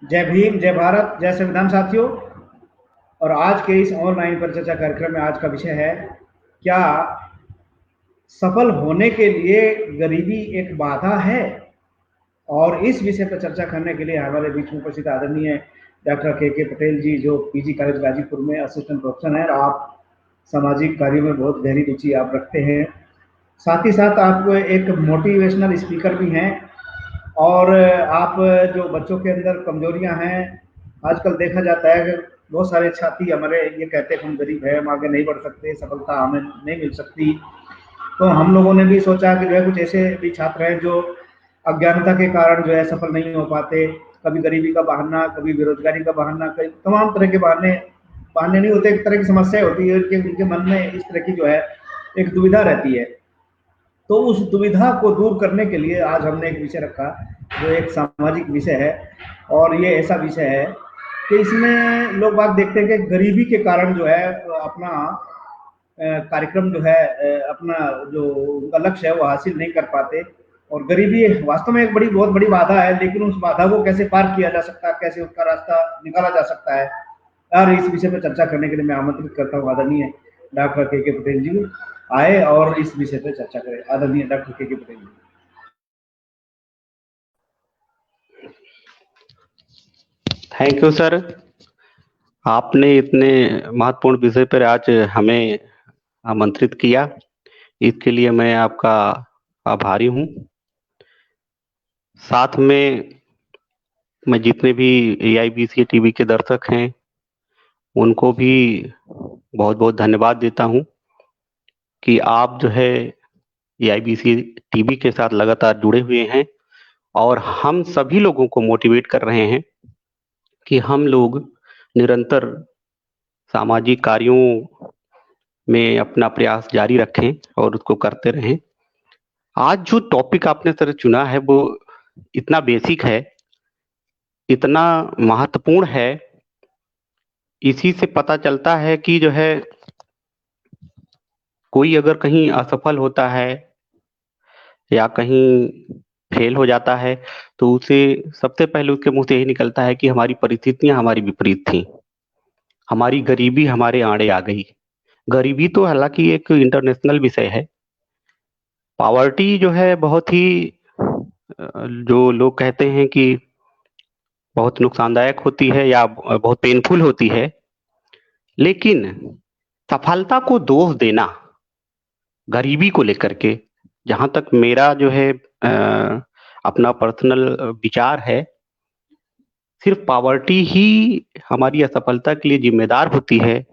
जय भीम, जय भारत, जय संविधान साथियों। और आज के इस ऑनलाइन पर चर्चा कार्यक्रम में आज का विषय है, क्या सफल होने के लिए गरीबी एक बाधा है? और इस विषय पर चर्चा करने के लिए हमारे बीच में उपस्थित आदरणीय डॉक्टर के पटेल जी, जो पीजी कॉलेज गाजीपुर में असिस्टेंट प्रोफेसर हैं और आप सामाजिक कार्यों में बहुत गहरी रुचि आप रखते हैं। साथ ही साथ आप एक मोटिवेशनल स्पीकर भी हैं। और आप जो बच्चों के अंदर कमजोरियां हैं, आजकल देखा जाता है कि बहुत सारे छात्री हमारे ये कहते हैं हम गरीब हैं, हम आगे नहीं बढ़ सकते, सफलता हमें नहीं मिल सकती। तो हम लोगों ने भी सोचा कि जो है कुछ ऐसे भी छात्र हैं जो अज्ञानता के कारण जो है सफल नहीं हो पाते। कभी गरीबी का बहाना, कभी बेरोजगारी का बहाना, कई तमाम तरह के बहाने बहाने नहीं होते, एक तरह की समस्या होती है उनके मन में, इस तरह की जो है एक दुविधा रहती है। तो उस दुविधा को दूर करने के लिए आज हमने एक विषय रखा, जो एक सामाजिक विषय है। और ये ऐसा विषय है कि इसमें लोग बात देखते हैं कि गरीबी के कारण जो है अपना कार्यक्रम जो है अपना जो उनका लक्ष्य है वो हासिल नहीं कर पाते। और गरीबी वास्तव में एक बहुत बड़ी बाधा है, लेकिन उस बाधा को कैसे पार किया जा सकता है, कैसे उसका रास्ता निकाला जा सकता है, और इस विषय पर चर्चा करने के लिए मैं आमंत्रित करता हूँ आदरणीय डॉक्टर के पटेल जी आए और इस विषय पर चर्चा करें। आदरणीय doctor K Patel ji. Thank you sir. आपने इतने महत्वपूर्ण विषय पर आज हमें आमंत्रित किया, इसके लिए मैं आपका आभारी हूँ। साथ में मैं जितने भी AIBC टीवी के दर्शक हैं उनको भी बहुत बहुत धन्यवाद देता हूँ कि आप जो है AIBC टीवी के साथ लगातार जुड़े हुए हैं और हम सभी लोगों को मोटिवेट कर रहे हैं कि हम लोग निरंतर सामाजिक कार्यों में अपना प्रयास जारी रखें और उसको करते रहें। आज जो टॉपिक आपने सर चुना है वो इतना बेसिक है, इतना महत्वपूर्ण है। इसी से पता चलता है कि जो है कोई अगर कहीं असफल होता है या कहीं फेल हो जाता है तो उसे सबसे पहले उसके मुंह से यही निकलता है कि हमारी परिस्थितियां हमारी विपरीत थी, हमारी गरीबी हमारे आड़े आ गई। गरीबी तो हालांकि एक इंटरनेशनल विषय है। पावर्टी जो है बहुत ही जो लोग कहते हैं कि बहुत नुकसानदायक होती है या बहुत पेनफुल होती है, लेकिन सफलता को दोष देना गरीबी को लेकर के, जहां तक मेरा जो है अपना पर्सनल विचार है, सिर्फ पावर्टी ही हमारी असफलता के लिए जिम्मेदार होती है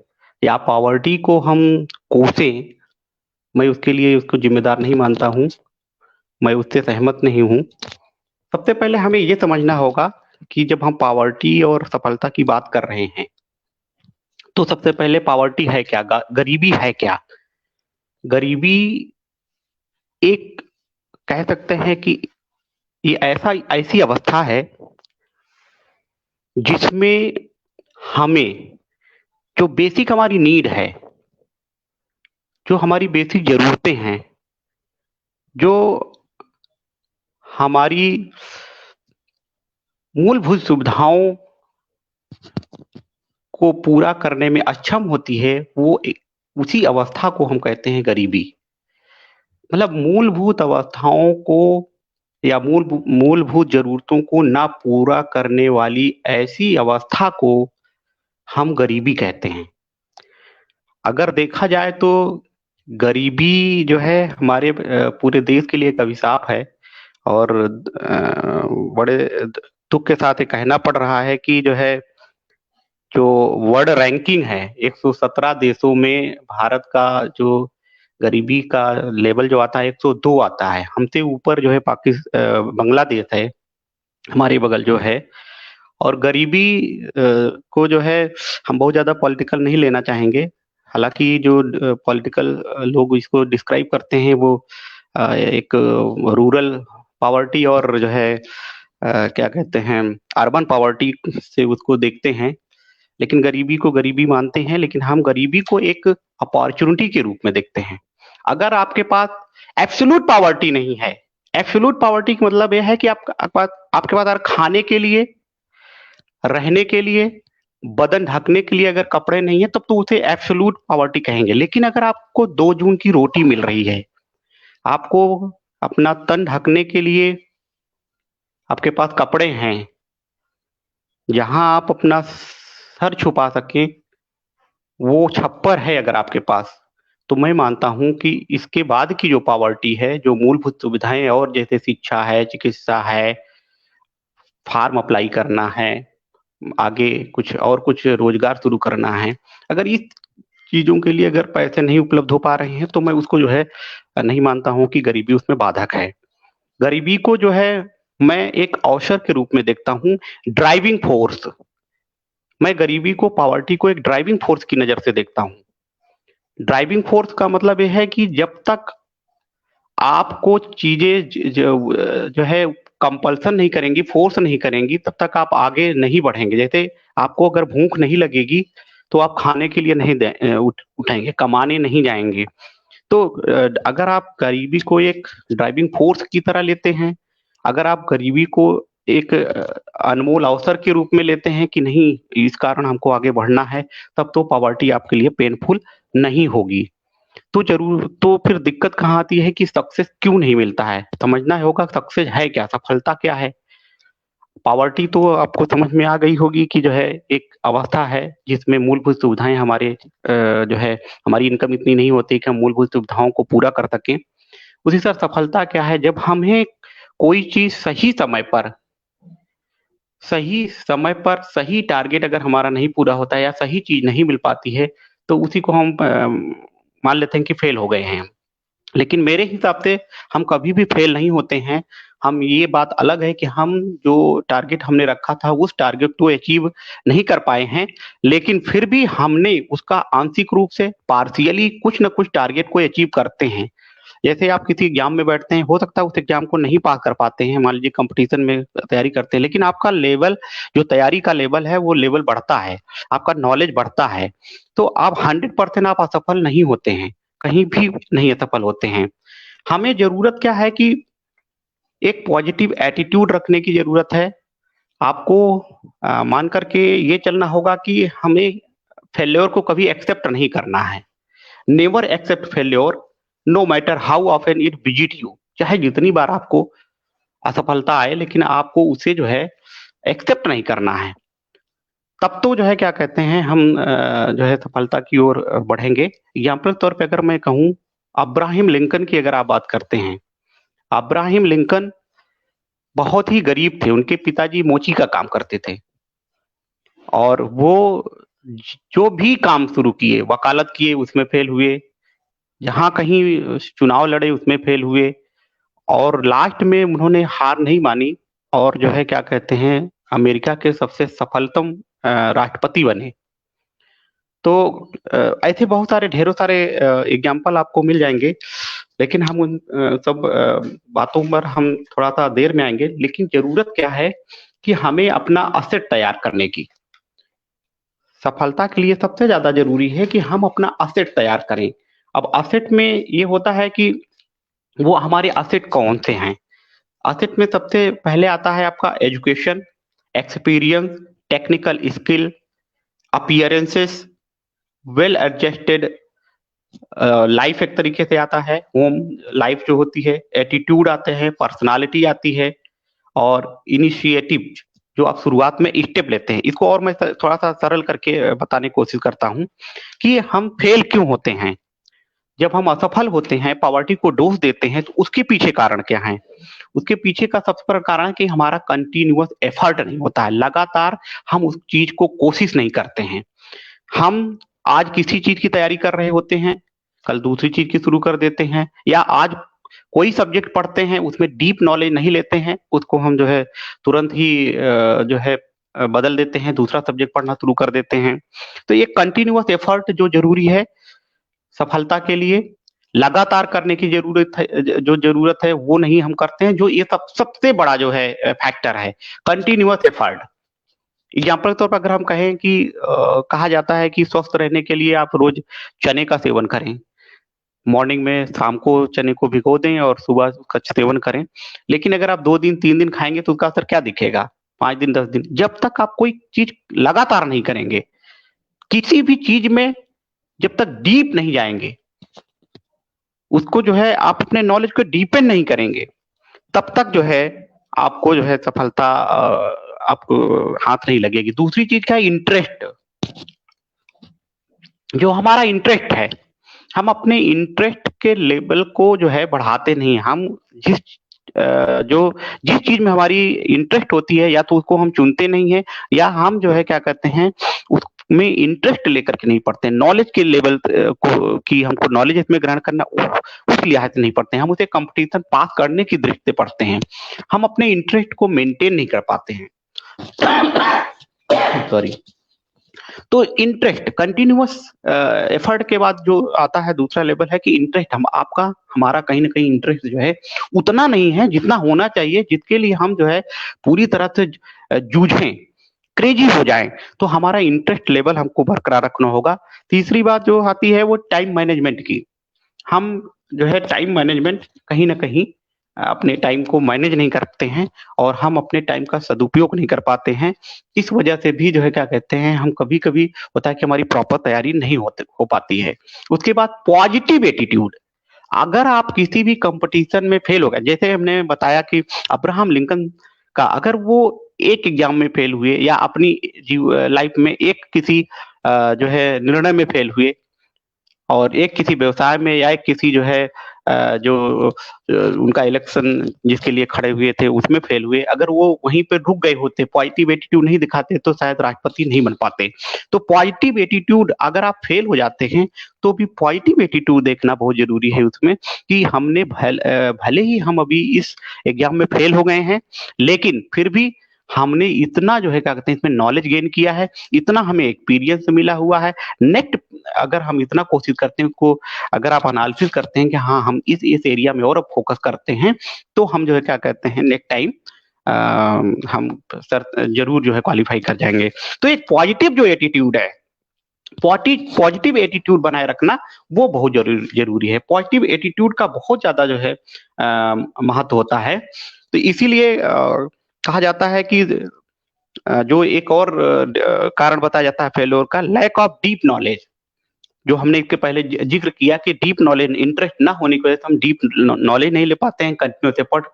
या पावर्टी को हम कोसें, मैं उसके लिए उसको जिम्मेदार नहीं मानता हूँ, मैं उससे सहमत नहीं हूँ। सबसे पहले हमें ये समझना होगा कि जब हम पावर्टी और सफलता की बात कर रहे हैं तो सबसे पहले पावर्टी है क्या, गरीबी है क्या। गरीबी एक कह सकते हैं कि ये ऐसी अवस्था है जिसमें हमें जो बेसिक हमारी नीड है, जो हमारी बेसिक जरूरतें हैं, जो हमारी मूलभूत सुविधाओं को पूरा करने में अक्षम होती है, उसी अवस्था को हम कहते हैं गरीबी। मतलब मूलभूत अवस्थाओं को या मूलभूत जरूरतों को ना पूरा करने वाली ऐसी अवस्था को हम गरीबी कहते हैं। अगर देखा जाए तो गरीबी जो है हमारे पूरे देश के लिए एक अभिशाप है और बड़े दुख के साथ ये कहना पड़ रहा है कि जो है जो वर्ल्ड रैंकिंग है 117 देशों में भारत का जो गरीबी का लेवल जो आता है 102 आता है। हमसे ऊपर जो है बांग्लादेश है, हमारे बगल जो है। और गरीबी को जो है हम बहुत ज्यादा पॉलिटिकल नहीं लेना चाहेंगे। हालांकि जो पॉलिटिकल लोग इसको डिस्क्राइब करते हैं वो एक रूरल पावर्टी और जो है क्या कहते हैं अर्बन पावर्टी से उसको देखते हैं, लेकिन गरीबी को गरीबी मानते हैं। लेकिन हम गरीबी को एक अपॉर्चुनिटी के रूप में देखते हैं। अगर आपके पास एब्सोल्यूट पावर्टी नहीं है, एब्सोल्यूट पावर्टी का मतलब यह है कि आपके पास अगर खाने के लिए रहने के लिए, बदन ढकने के लिए अगर कपड़े नहीं है तब तो उसे एब्सोल्यूट पॉवर्टी कहेंगे। लेकिन अगर आपको 2 जून की रोटी मिल रही है, आपको अपना तन ढकने के लिए आपके पास कपड़े हैं, जहाँ आप अपना सर छुपा सकें, वो छप्पर है अगर आपके पास, तो मैं मानता हूँ कि इसके बाद की जो पॉवर्टी है, जो मूलभूत सुविधाएँ और जैसे शिक्षा है, चिकित्सा है, फार्म अप्लाई करना है, आगे कुछ रोज़गार शुरू करना है, अगर इस चीज़ों के लिए अगर पैसे नहीं उपलब्ध हो पा रहे हैं, तो मैं उसको जो है नहीं मानता हूँ कि गरीबी उसमें बाधक है। गरीबी को जो है मैं एक अवसर के रूप में देखता हूँ, ड्राइविंग फ़ोर्स। मैं गरीबी को, पॉवर्टी को एक ड्राइविंग फ़ोर्स की नज़र से देखता हूँ। ड्राइविंग फ़ोर्स का मतलब ये है कि जब तक आपको चीज़ें जो है कंपल्सन नहीं करेंगी, फ़ोर्स नहीं करेंगी, तब तक आप आगे नहीं बढ़ेंगे। जैसे आपको अगर भूख नहीं लगेगी, तो आप खाने के लिए नहीं उठेंगे, कमाने नहीं जाएँगे। तो अगर आप गरीबी को एक ड्राइविंग फ़ोर्स की तरह लेते हैं, अगर आप गरीबी को एक अनमोल अवसर के रूप में लेते हैं कि नहीं, इस कारण हमको आगे बढ़ना है, तब तो पॉवर्टी आपके लिए पेनफुल नहीं होगी। तो फिर दिक्कत कहाँ आती है कि सक्सेस क्यों नहीं मिलता है? समझना होगा सक्सेस है क्या? सफलता क्या है? पॉवर्टी तो आपको समझ में आ गई होगी कि जो है एक अवस्था है जिसमें मूलभूत सुविधाएँ हमारे जो है हमारी इनकम इतनी नहीं होती कि हम मूलभूत सुविधाओं को पूरा कर सकें। उसी तरह सफलता क्या है? जब हमें कोई चीज़ सही समय पर सही टारगेट अगर हमारा नहीं पूरा होता है या सही चीज़ नहीं मिल पाती है, तो उसी को हम मान लेते हैं कि फेल हो गए हैं हम। लेकिन मेरे हिसाब से हम कभी भी फेल नहीं होते हैं। हम ये बात अलग है कि हम जो टारगेट हमने रखा था उस टारगेट को अचीव नहीं कर पाए हैं, लेकिन फिर भी हमने उसका आंशिक रूप से पार्शियली कुछ न कुछ टारगेट को अचीव करते हैं। जैसे आप किसी एग्ज़ाम में बैठते हैं, हो सकता है उस एग्ज़ाम को नहीं पास कर पाते हैं, मान लीजिए कॉम्पिटिशन में तैयारी करते हैं, लेकिन आपका लेवल, जो तैयारी का लेवल है, वो लेवल बढ़ता है, आपका नॉलेज बढ़ता है, तो आप 100% आप असफल नहीं होते हैं, कहीं भी नहीं असफल होते हैं। हमें ज़रूरत क्या है कि एक पॉज़िटिव एटीट्यूड रखने की ज़रूरत है। आपको मान कर के ये चलना होगा कि हमें फेल्योर को कभी एक्सेप्ट नहीं करना है। Never accept failure, no matter how often it visit you. चाहे जितनी बार आपको असफलता आए, लेकिन आपको उसे जो है एक्सेप्ट नहीं करना है। तब तो जो है क्या कहते हैं हम जो है सफलता की ओर बढ़ेंगे। एग्जाम्पल के तौर पे अगर मैं कहूँ, अब्राहम लिंकन की अगर आप बात करते हैं, अब्राहम लिंकन बहुत ही गरीब थे, उनके पिताजी मोची का काम करते थे और वो जो भी काम शुरू किए, वकालत किए उसमें फेल हुए, जहाँ कहीं चुनाव लड़े उसमें फेल हुए और लास्ट में उन्होंने हार नहीं मानी और जो है क्या कहते हैं अमेरिका के सबसे सफलतम राष्ट्रपति बने। तो ऐसे बहुत सारे ढेरों सारे एग्जाम्पल आपको मिल जाएँगे, लेकिन हम उन सब बातों पर हम थोड़ा-सा देर में आएँगे। लेकिन ज़रूरत क्या है कि हमें अपना एसेट तैयार करने की। सफलता के लिए सबसे ज़्यादा ज़रूरी है कि हम अपना एसेट तैयार करें। अब एसेट में ये होता है कि वो हमारे एसेट कौन से हैं? एसेट में सबसे पहले आता है आपका education, experience, technical skill, appearances, well adjusted life एक तरीके से आता है, होम लाइफ जो होती है, एटीट्यूड आते हैं, पर्सनैलिटी आती है और इनिशिएटिव जो आप शुरुआत में स्टेप लेते हैं। इसको और मैं थोड़ा-सा सरल करके बताने की कोशिश करता हूँ कि हम फेल क्यों होते हैं? जब हम असफल होते हैं, पॉवर्टी को दोष देते हैं, तो उसके पीछे कारण क्या हैं? उसके पीछे का सबसे बड़ा कारण है कि हमारा कंटीन्यूअस एफर्ट नहीं होता है, लगातार हम उस चीज़ को कोशिश नहीं करते हैं। हम आज किसी चीज़ की तैयारी कर रहे होते हैं, कल दूसरी चीज़ की शुरू कर देते हैं या आज कोई सब्जेक्ट पढ़ते हैं, उसमें डीप नॉलेज नहीं लेते हैं, उसको हम जो है तुरंत ही जो है बदल देते हैं, दूसरा सब्जेक्ट पढ़ना शुरू कर देते हैं। तो ये कंटीन्यूअस एफर्ट जो ज़रूरी है सफलता के लिए, लगातार करने की ज़रूरत है, जो ज़रूरत है वो नहीं हम करते हैं, जो ये सबसे बड़ा जो है फैक्टर है, कंटीन्यूअस एफर्ट। एग्ज़ाम्पल के तौर पर अगर हम कहें कि कहा जाता है कि स्वस्थ रहने के लिए आप रोज़ चने का सेवन करें। मॉर्निंग में शाम को चने को भिगो दें और सुबह उसका सेवन करें। लेकिन अगर आप 2 दिन, 3 दिन खाएँगे तो उसका असर क्या दिखेगा? 5 दिन 10 दिन, जब तक आप कोई चीज लगातार नहीं करेंगे, किसी भी चीज में जब तक डीप नहीं जाएंगे, उसको जो है आप अपने नॉलेज को डीपेंड नहीं करेंगे, तब तक जो है आपको जो है सफलता आपको हाथ नहीं लगेगी। दूसरी चीज क्या है, इंटरेस्ट। जो हमारा इंटरेस्ट है, हम अपने इंटरेस्ट के लेवल को जो है बढ़ाते नहीं। हम जिस जिस चीज में हमारी इंटरेस्ट होती है, या तो उसको हम चुनते नहीं है, या हम जो है क्या कहते हैं उसमें इंटरेस्ट लेकर के नहीं पढ़ते। नॉलेज के लेवल को कि हमको नॉलेज इसमें ग्रहण करना, उस लिहाज से नहीं पढ़ते हैं। हम उसे कंपटीशन पास करने की दृष्टि से पढ़ते हैं। हम अपने इंटरेस्ट को मेंटेन नहीं कर पाते हैं। सॉरी। तो इंटरेस्ट, कंटिन्यूअस एफर्ट के बाद जो आता है दूसरा लेवल है कि इंटरेस्ट। हमारा कहीं ना कहीं इंटरेस्ट जो है उतना नहीं है जितना होना चाहिए, जिसके लिए हम जो है पूरी तरह से जूझें, क्रेजी हो जाएं। तो हमारा इंटरेस्ट लेवल हमको बरकरार रखना होगा। तीसरी बात जो आती है वो टाइम मैनेजमेंट की। हम जो है टाइम मैनेजमेंट कहीं ना कहीं अपने टाइम को मैनेज नहीं करते हैं, और हम अपने टाइम का सदुपयोग नहीं कर पाते हैं। इस वजह से भी जो है क्या कहते हैं, हम कभी कभी होता है कि हमारी प्रॉपर तैयारी नहीं हो पाती है। उसके बाद पॉजिटिव एटीट्यूड। अगर आप किसी भी कंपटीशन में फेल हो गए, जैसे हमने बताया कि अब्राहम लिंकन का, अगर वो एक एग्जाम में फेल हुए, या अपनी लाइफ में एक किसी जो है निर्णय में फेल हुए, और एक किसी व्यवसाय में, या एक किसी जो है जो उनका इलेक्शन जिसके लिए खड़े हुए थे उसमें फेल हुए, अगर वो वहीं पे रुक गए होते, पॉजिटिव एटीट्यूड नहीं दिखाते, तो शायद राष्ट्रपति नहीं बन पाते। तो पॉजिटिव एटीट्यूड, अगर आप फेल हो जाते हैं तो भी पॉजिटिव एटीट्यूड देखना बहुत जरूरी है उसमें, कि हमने भले ही हम अभी इस एग्जाम में फेल हो गए हैं, लेकिन फिर भी हमने इतना जो है क्या कहते हैं इसमें नॉलेज गेन किया है, इतना हमें एक्सपीरियंस मिला हुआ है। नेक्स्ट अगर हम इतना कोशिश करते हैं उसको, अगर आप एनालिसिस करते हैं कि हाँ हम इस एरिया में और फोकस करते हैं, तो हम जो है क्या कहते हैं नेक्स्ट टाइम हम सर जरूर जो है क्वालिफाई कर जाएंगे। तो एक पॉजिटिव जो एटीट्यूड है, पॉजिटिव एटीट्यूड बनाए रखना वो बहुत जरूरी है। पॉजिटिव एटीट्यूड का बहुत ज्यादा जो है महत्व होता है। तो इसीलिए कहा जाता है कि जो एक और कारण बताया जाता है फेल्योर का, लैक ऑफ डीप नॉलेज। जो हमने इसके पहले जिक्र किया कि डीप नॉलेज, इंटरेस्ट ना होने की वजह से हम डीप नॉलेज नहीं ले पाते हैं, कंटिन्यूस एफर्ट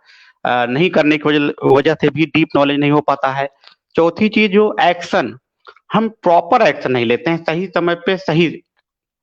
नहीं करने की वजह से भी डीप नॉलेज नहीं हो पाता है। चौथी चीज जो एक्शन, हम प्रॉपर एक्शन नहीं लेते हैं, सही समय पे सही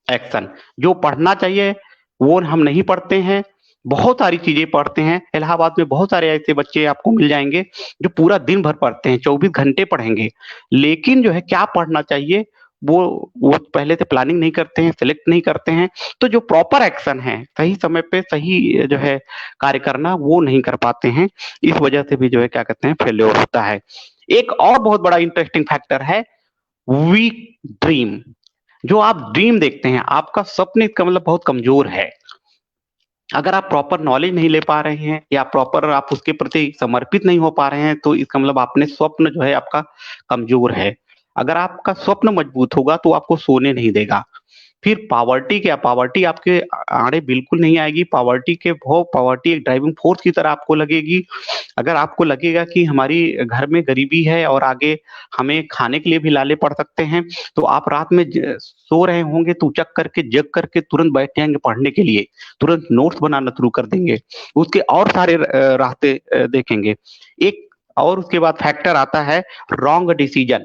एक्शन। जो पढ़ना चाहिए वो हम नहीं पढ़ते हैं, बहुत सारी चीजें पढ़ते हैं। इलाहाबाद में बहुत सारे ऐसे बच्चे आपको मिल जाएंगे जो पूरा दिन भर पढ़ते हैं, 24 घंटे पढ़ेंगे, लेकिन जो है क्या पढ़ना चाहिए वो पहले से प्लानिंग नहीं करते हैं, सिलेक्ट नहीं करते हैं। तो जो प्रॉपर एक्शन है, सही समय पे सही जो है कार्य करना, वो नहीं कर पाते हैं। इस वजह से भी जो है क्या कहते हैं फेल्योर होता है। एक और बहुत बड़ा इंटरेस्टिंग फैक्टर है वीक ड्रीम। जो आप ड्रीम देखते हैं, आपका स्वप्न इसका मतलब बहुत कमजोर है। अगर आप प्रॉपर नॉलेज नहीं ले पा रहे हैं, या प्रॉपर आप उसके प्रति समर्पित नहीं हो पा रहे हैं, तो इसका मतलब आपने स्वप्न जो है आपका कमजोर है। अगर आपका स्वप्न मजबूत होगा तो आपको सोने नहीं देगा। फिर पावर्टी क्या, पावर्टी आपके आड़े बिल्कुल नहीं आएगी। पावर्टी एक ड्राइविंग फोर्स की तरह आपको लगेगी। अगर आपको लगेगा कि हमारी घर में गरीबी है और आगे हमें खाने के लिए भी लाले पड़ सकते हैं, तो आप रात में सो रहे होंगे तो जग करके तुरंत बैठ जाएंगे पढ़ने के लिए, तुरंत नोट्स बनाना शुरू कर देंगे, उसके और सारे रास्ते देखेंगे। एक और उसके बाद फैक्टर आता है रॉन्ग डिसीजन।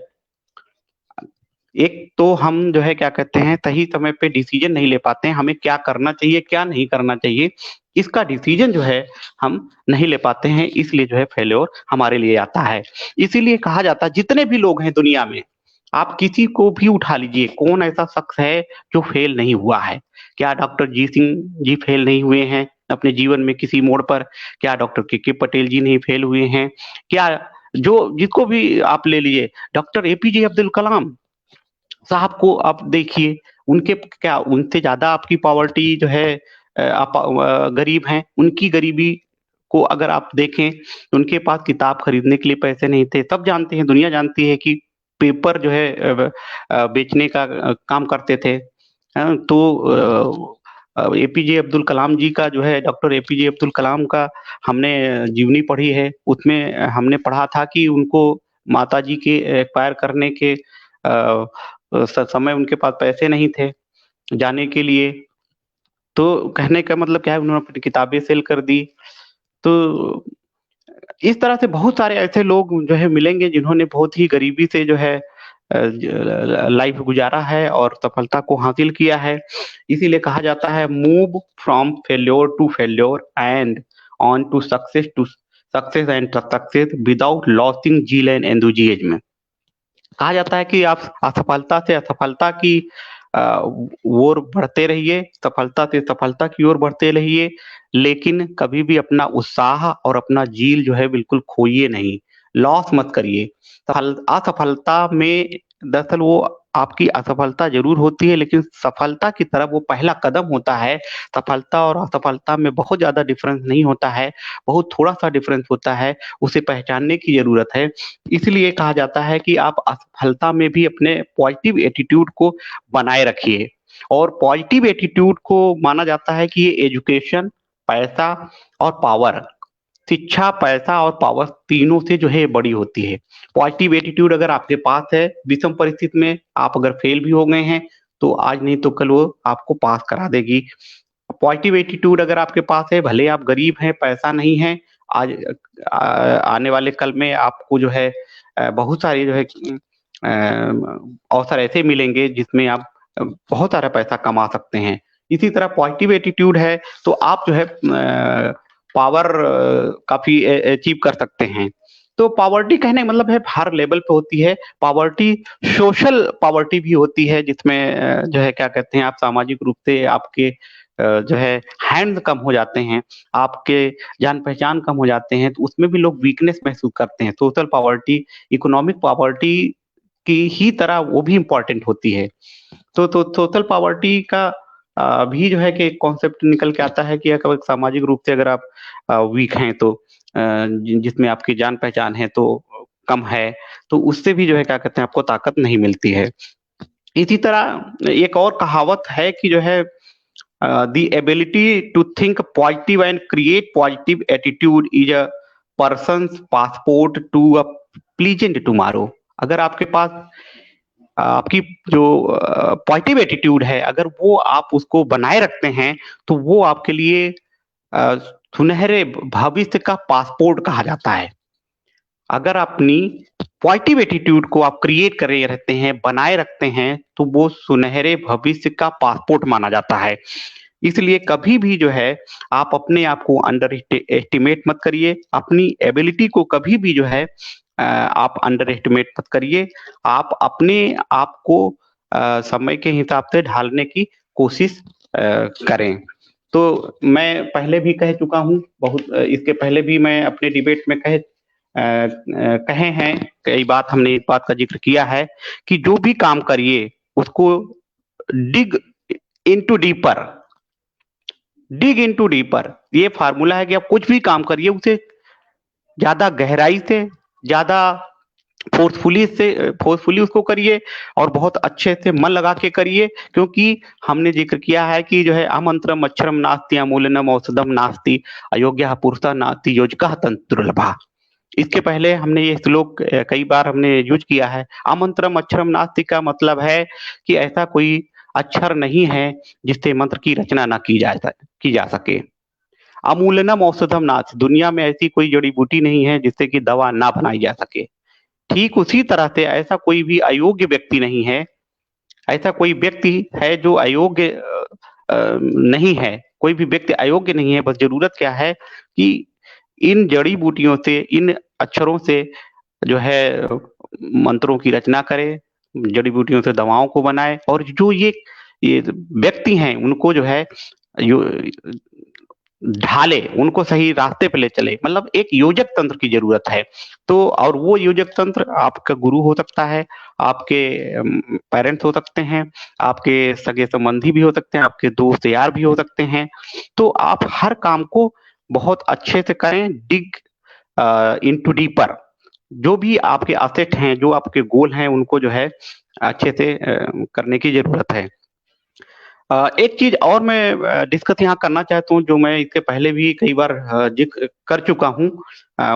एक तो हम जो है क्या कहते हैं सही समय पे डिसीजन नहीं ले पाते हैं, हमें क्या करना चाहिए क्या नहीं करना चाहिए, इसका डिसीजन जो है हम नहीं ले पाते हैं, इसलिए जो है फेल्योर हमारे लिए आता है। इसीलिए कहा जाता है जितने भी लोग हैं दुनिया में, आप किसी को भी उठा लीजिए, कौन ऐसा शख्स है जो फेल नहीं हुआ है? क्या डॉक्टर जी सिंह जी फेल नहीं हुए हैं अपने जीवन में किसी मोड़ पर? क्या डॉक्टर के पटेल जी नहीं फेल हुए हैं? क्या जो जिसको भी आप ले लीजिए, डॉक्टर एपीजे अब्दुल कलाम साहब को आप देखिए, उनके क्या उनसे ज्यादा आपकी पॉवर्टी जो है आप गरीब हैं, उनकी गरीबी को अगर आप देखें, उनके पास किताब खरीदने के लिए पैसे नहीं थे। सब जानते हैं, दुनिया जानती है कि पेपर जो है बेचने का काम करते थे। तो एपीजे अब्दुल कलाम जी का जो है, डॉक्टर एपीजे अब्दुल कलाम का हमने जीवनी पढ़ी है, उसमें हमने पढ़ा था कि उनको माताजी के एक्सपायर करने के समय उनके पास पैसे नहीं थे जाने के लिए। तो कहने का मतलब क्या है, उन्होंने अपनी किताबें सेल कर दी। तो इस तरह से बहुत सारे ऐसे लोग जो है मिलेंगे जिन्होंने बहुत ही गरीबी से जो है लाइफ गुजारा है और सफलता को हासिल किया है। इसीलिए कहा जाता है move from failure and on to success and success without losing zeal and enthusiasm. कहा जाता है कि आप असफलता से असफलता की ओर बढ़ते रहिए, सफलता से सफलता की ओर बढ़ते रहिए, लेकिन कभी भी अपना उत्साह और अपना जील जो है बिल्कुल खोइए नहीं, लॉस मत करिए। असफलता में दरअसल वो आपकी असफलता ज़रूर होती है, लेकिन सफलता की तरफ वो पहला कदम होता है। सफलता और असफलता में बहुत ज़्यादा डिफरेंस नहीं होता है, बहुत थोड़ा-सा डिफरेंस होता है, उसे पहचानने की ज़रूरत है। इसलिए कहा जाता है कि आप असफलता में भी अपने पॉजिटिव एटीट्यूड को बनाए रखिए। और पॉजिटिव एटीट्यूड को माना जाता है कि ये एजुकेशन, पैसा और पावर, शिक्षा, पैसा और पावर तीनों से जो है बड़ी होती है। पॉजिटिव एटीट्यूड अगर आपके पास है, विषम परिस्थिति में आप अगर फेल भी हो गए हैं, तो आज नहीं तो कल वो आपको पास करा देगी। पॉजिटिव एटीट्यूड अगर आपके पास है, भले आप गरीब हैं, पैसा नहीं है, आज आने वाले कल में आपको जो है बहुत सारे जो है अवसर ऐसे मिलेंगे जिसमें आप बहुत सारा पैसा कमा सकते हैं। इसी तरह पॉजिटिव एटीट्यूड है तो आप जो है पावर काफ़ी अचीव कर सकते हैं। तो पॉवर्टी कहने का मतलब है हर लेवल पे होती है। पॉवर्टी सोशल पॉवर्टी भी होती है जिसमें जो है क्या कहते हैं, आप सामाजिक रूप से आपके जो है हैंड्स कम हो जाते हैं, आपके जान-पहचान कम हो जाते हैं, तो उसमें भी लोग वीकनेस महसूस करते हैं। सोशल पॉवर्टी, इकोनॉमिक पॉवर्टी की ही तरह वो भी इम्पोर्टेंट होती है। तो सोशल पॉवर्टी का भी जो है कि कॉन्सेप्ट निकल के आता है कि अगर सामाजिक रूप से अगर आप वीक हैं तो जिसमें आपकी जान पहचान है तो कम है, तो उससे भी जो है क्या कहते हैं आपको ताकत नहीं मिलती है। इसी तरह एक और कहावत है कि जो है the ability to think positive and create positive attitude is a person's passport to a pleasant tomorrow. अगर आपके पास आपकी जो पॉजिटिव एटीट्यूड है, अगर वो आप उसको बनाए रखते हैं, तो वो आपके लिए अ, सुनहरे भविष्य का पासपोर्ट कहा जाता है। अगर अपनी पॉजिटिव एटीट्यूड को आप क्रिएट करे रहते हैं, बनाए रखते हैं, तो वो सुनहरे भविष्य का पासपोर्ट माना जाता है। इसलिए कभी भी जो है आप अपने आप को अंडर एस्टिमेट मत करिए, अपनी एबिलिटी को कभी भी जो है आप अंडर एस्टिमेट मत करिए। आप अपने आप को समय के हिसाब से ढालने की कोशिश करें। तो मैं पहले भी कह चुका हूँ बहुत इसके पहले भी मैं अपने डिबेट में कहे हैं, कई बात हमने इस बात का ज़िक्र किया है कि जो भी काम करिए उसको डिग इंटू डीपर डिग इंटू डीपर, ये फार्मूला है कि आप कुछ भी काम करिए उसे ज़्यादा गहराई से, ज़्यादा फोर्सफुली उसको करिए और बहुत अच्छे से मन लगा के करिए, क्योंकि हमने ज़िक्र किया है कि जो है अमंत्रम अक्षरम नास्ति अमूल्यनम औषधम नास्ति अयोग्यः पुरुषः नास्ति योजकः तंतुर्लभः। इसके पहले हमने ये श्लोक कई बार हमने यूज़ किया है। अमंत्रम अक्षरम नास्ति का मतलब है कि ऐसा कोई अक्षर नहीं है जिससे मंत्र की रचना ना की जा सके। अमूल्यनम औषधम नास्ति, दुनिया में ऐसी कोई जड़ी-बूटी नहीं है जिससे कि दवा ना बनाई जा सके। ठीक उसी तरह से ऐसा कोई भी अयोग्य व्यक्ति नहीं है, ऐसा कोई व्यक्ति है जो अयोग्य नहीं है, कोई भी व्यक्ति अयोग्य नहीं है, बस ज़रूरत क्या है कि इन जड़ी-बूटियों से, इन अक्षरों से जो है मंत्रों की रचना करे, जड़ी-बूटियों से दवाओं को बनाए और जो ये व्यक्ति हैं उनको जो है यो ढाले, उनको सही रास्ते पे ले चले, मतलब एक योजक तंत्र की ज़रूरत है। तो और वो योजक तंत्र आपका गुरु हो सकता है, आपके पेरेंट्स हो सकते हैं, आपके सगे-संबंधी भी हो सकते हैं, आपके दोस्त यार भी हो सकते हैं। तो आप हर काम को बहुत अच्छे से करें, डिग इंटू डीपर। जो भी आपके एसेट हैं, जो आपके गोल हैं, उनको जो है अच्छे से करने की ज़रूरत है। एक चीज और मैं डिस्कस यहाँ करना चाहता हूँ, जो मैं इसके पहले भी कई बार जिक्र कर चुका हूँ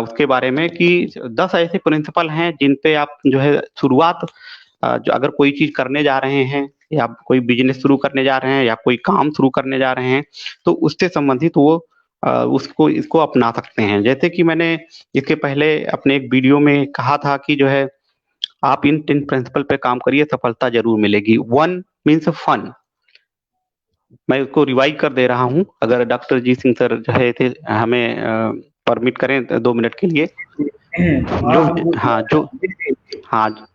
उसके बारे में, कि 10 ऐसे प्रिंसिपल हैं जिन पे आप जो है शुरुआत, जो अगर कोई चीज करने जा रहे हैं या कोई बिजनेस शुरू करने जा रहे हैं या कोई काम शुरू करने जा रहे हैं, तो उससे संबंधित वो उसको इसको अपना सकते हैं। जैसे कि मैंने इसके पहले अपने एक वीडियो में कहा था कि जो है आप इन 10 प्रिंसिपल पे काम करिए, सफलता जरूर मिलेगी। 1 मीन्स फन। मैं उसको रिवाइज कर दे रहा हूँ, अगर डॉक्टर जी सिंह सर जो है थे हमें परमिट करें 2 मिनट के लिए। हाँ, जो हम हाँ जो हाँ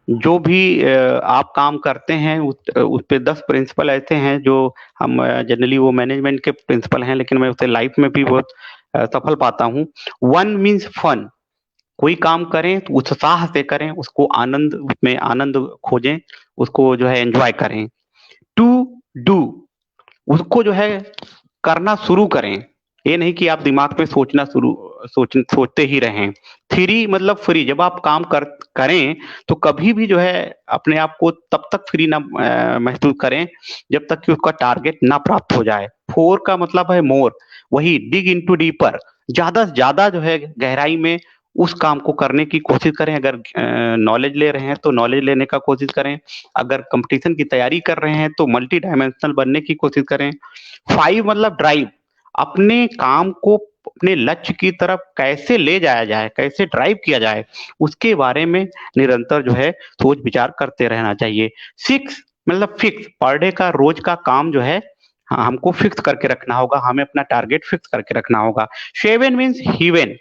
जो भी आप काम करते हैं उस पे 10 प्रिंसिपल ऐसे हैं जो हम जनरली वो मैनेजमेंट के प्रिंसिपल हैं, लेकिन मैं उसे लाइफ में भी बहुत सफल पाता हूँ। 1 मीन्स फन। कोई काम करें तो उत्साह से करें, उसको आनंद, उसमें आनंद खोजें, उसको जो है एंजॉय करें। 2 डू। उसको जो है करना शुरू करें, ये नहीं कि आप दिमाग में सोचते ही रहें। 3 मतलब फ्री। जब आप काम करें तो कभी भी जो है अपने आप को तब तक फ्री ना महसूस करें जब तक कि उसका टारगेट ना प्राप्त हो जाए। 4 का मतलब है मोर। वही डिग इनटू डीपर, ज्यादा से ज्यादा जो है गहराई में उस काम को करने की कोशिश करें। अगर नॉलेज ले रहे हैं तो नॉलेज लेने का कोशिश करें, अगर कंपटीशन की तैयारी कर रहे हैं तो मल्टी डायमेंशनल बनने की कोशिश करें। 5 मतलब ड्राइव। अपने काम को अपने लक्ष्य की तरफ कैसे ले जाया जाए, कैसे ड्राइव किया जाए, उसके बारे में निरंतर जो है सोच विचार करते रहना चाहिए। 6 मतलब फिक्स। पर डे का, रोज का काम जो है हाँ, हमको फिक्स करके रखना होगा, हमें अपना टारगेट फिक्स करके रखना होगा। 7 मीन्स हीवन।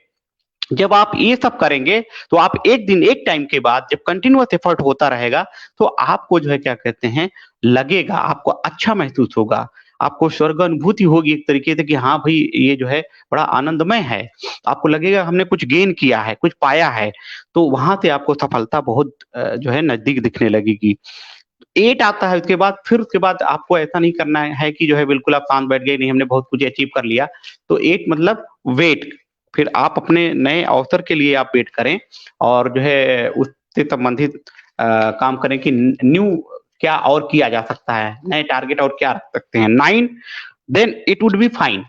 जब आप ये सब करेंगे तो आप एक दिन, एक टाइम के बाद जब कंटिन्यूअस एफर्ट होता रहेगा तो आपको जो है क्या कहते हैं लगेगा, आपको अच्छा महसूस होगा, आपको स्वर्ग अनुभूति होगी एक तरीके से कि हाँ भाई ये जो है बड़ा आनंदमय है। आपको लगेगा हमने कुछ गेन किया है, कुछ पाया है, तो वहां से आपको सफलता बहुत जो है नजदीक दिखने लगेगी। 8 आता है उसके बाद। फिर उसके बाद आपको ऐसा नहीं करना है कि जो है बिल्कुल आप शांत बैठ गए, नहीं हमने बहुत कुछ अचीव कर लिया। तो 8 मतलब वेट। फिर आप अपने नए अवसर के लिए आप वेट करें और जो है उससे संबंधित काम करें कि न्यू क्या और किया जा सकता है, नए टारगेट और क्या रख सकते हैं। 9 then it would be fine.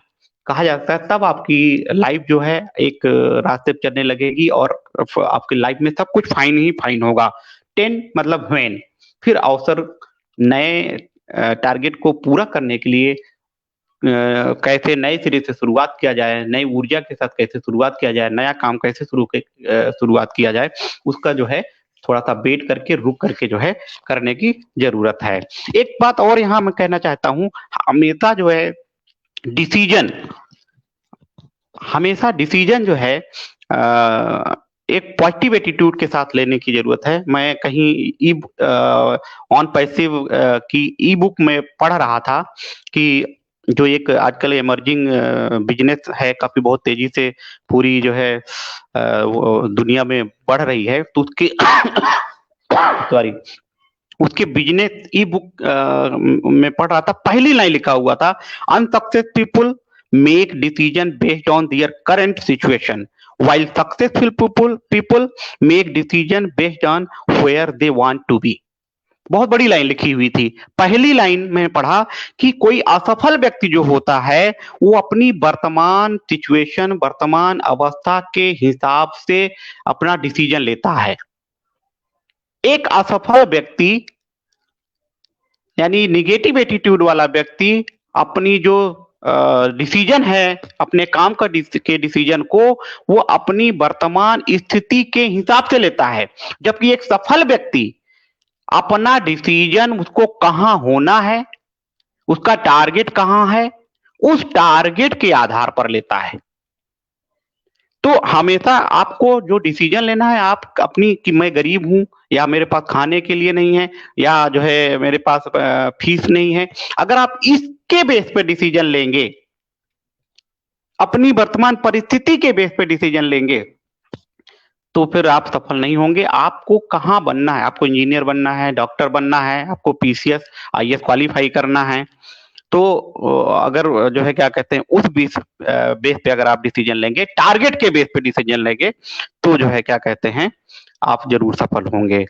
कहा जाता है तब आपकी लाइफ जो है एक रास्ते पे चलने लगेगी और आपकी लाइफ में सब कुछ फाइन ही फाइन होगा। 10 मतलब व्हेन। फिर अवसर, नए टारगेट को पूरा करने के लिए कैसे नए सिरे से शुरुआत किया जाए, नई ऊर्जा के साथ कैसे शुरुआत किया जाए, नया काम कैसे शुरुआत किया जाए, उसका जो है थोड़ा सा वेट करके, रुक करके जो है करने की जरूरत है। एक बात और यहाँ मैं कहना चाहता हूँ, हमेशा जो है डिसीजन, हमेशा डिसीजन जो है एक पॉजिटिव एटीट्यूड के साथ लेने की जरूरत है। मैं कहीं ई ऑन पैसिव की ई बुक में पढ़ रहा था कि जो एक आजकल इमर्जिंग बिजनेस है, काफी बहुत तेजी से पूरी जो है वो दुनिया में बढ़ रही है, तो उसके सॉरी, उसके बिजनेस ई बुक में पढ़ रहा था, पहली लाइन लिखा हुआ था, unsuccess people make decision based on their current situation while successful people make decision based on where they want to be। बहुत बड़ी लाइन लिखी हुई थी। पहली लाइन में पढ़ा कि कोई असफल व्यक्ति जो होता है वो अपनी वर्तमान सिचुएशन, वर्तमान अवस्था के हिसाब से अपना डिसीजन लेता है। एक असफल व्यक्ति यानी निगेटिव एटीट्यूड वाला व्यक्ति अपनी जो डिसीजन है, अपने काम का के डिसीजन को वो अपनी वर्तमान स्थिति के हिसाब से लेता है, जबकि एक सफल व्यक्ति अपना डिसीजन, उसको कहाँ होना है, उसका टारगेट कहाँ है, उस टारगेट के आधार पर लेता है। तो हमेशा आपको जो डिसीजन लेना है, आप अपनी कि मैं गरीब हूं या मेरे पास खाने के लिए नहीं है या जो है मेरे पास फीस नहीं है, अगर आप इसके बेस पे डिसीजन लेंगे, अपनी वर्तमान परिस्थिति के बेस पे डिसीजन लेंगे, तो फिर आप सफल नहीं होंगे। आपको कहाँ बनना है, आपको इंजीनियर बनना है, डॉक्टर बनना है, आपको पीसीएस आईएएस क्वालिफाई करना है, तो अगर जो है क्या कहते हैं उस बेस पे अगर आप डिसीजन लेंगे, टारगेट के बेस पे डिसीजन लेंगे, तो जो है क्या कहते हैं आप जरूर सफल होंगे।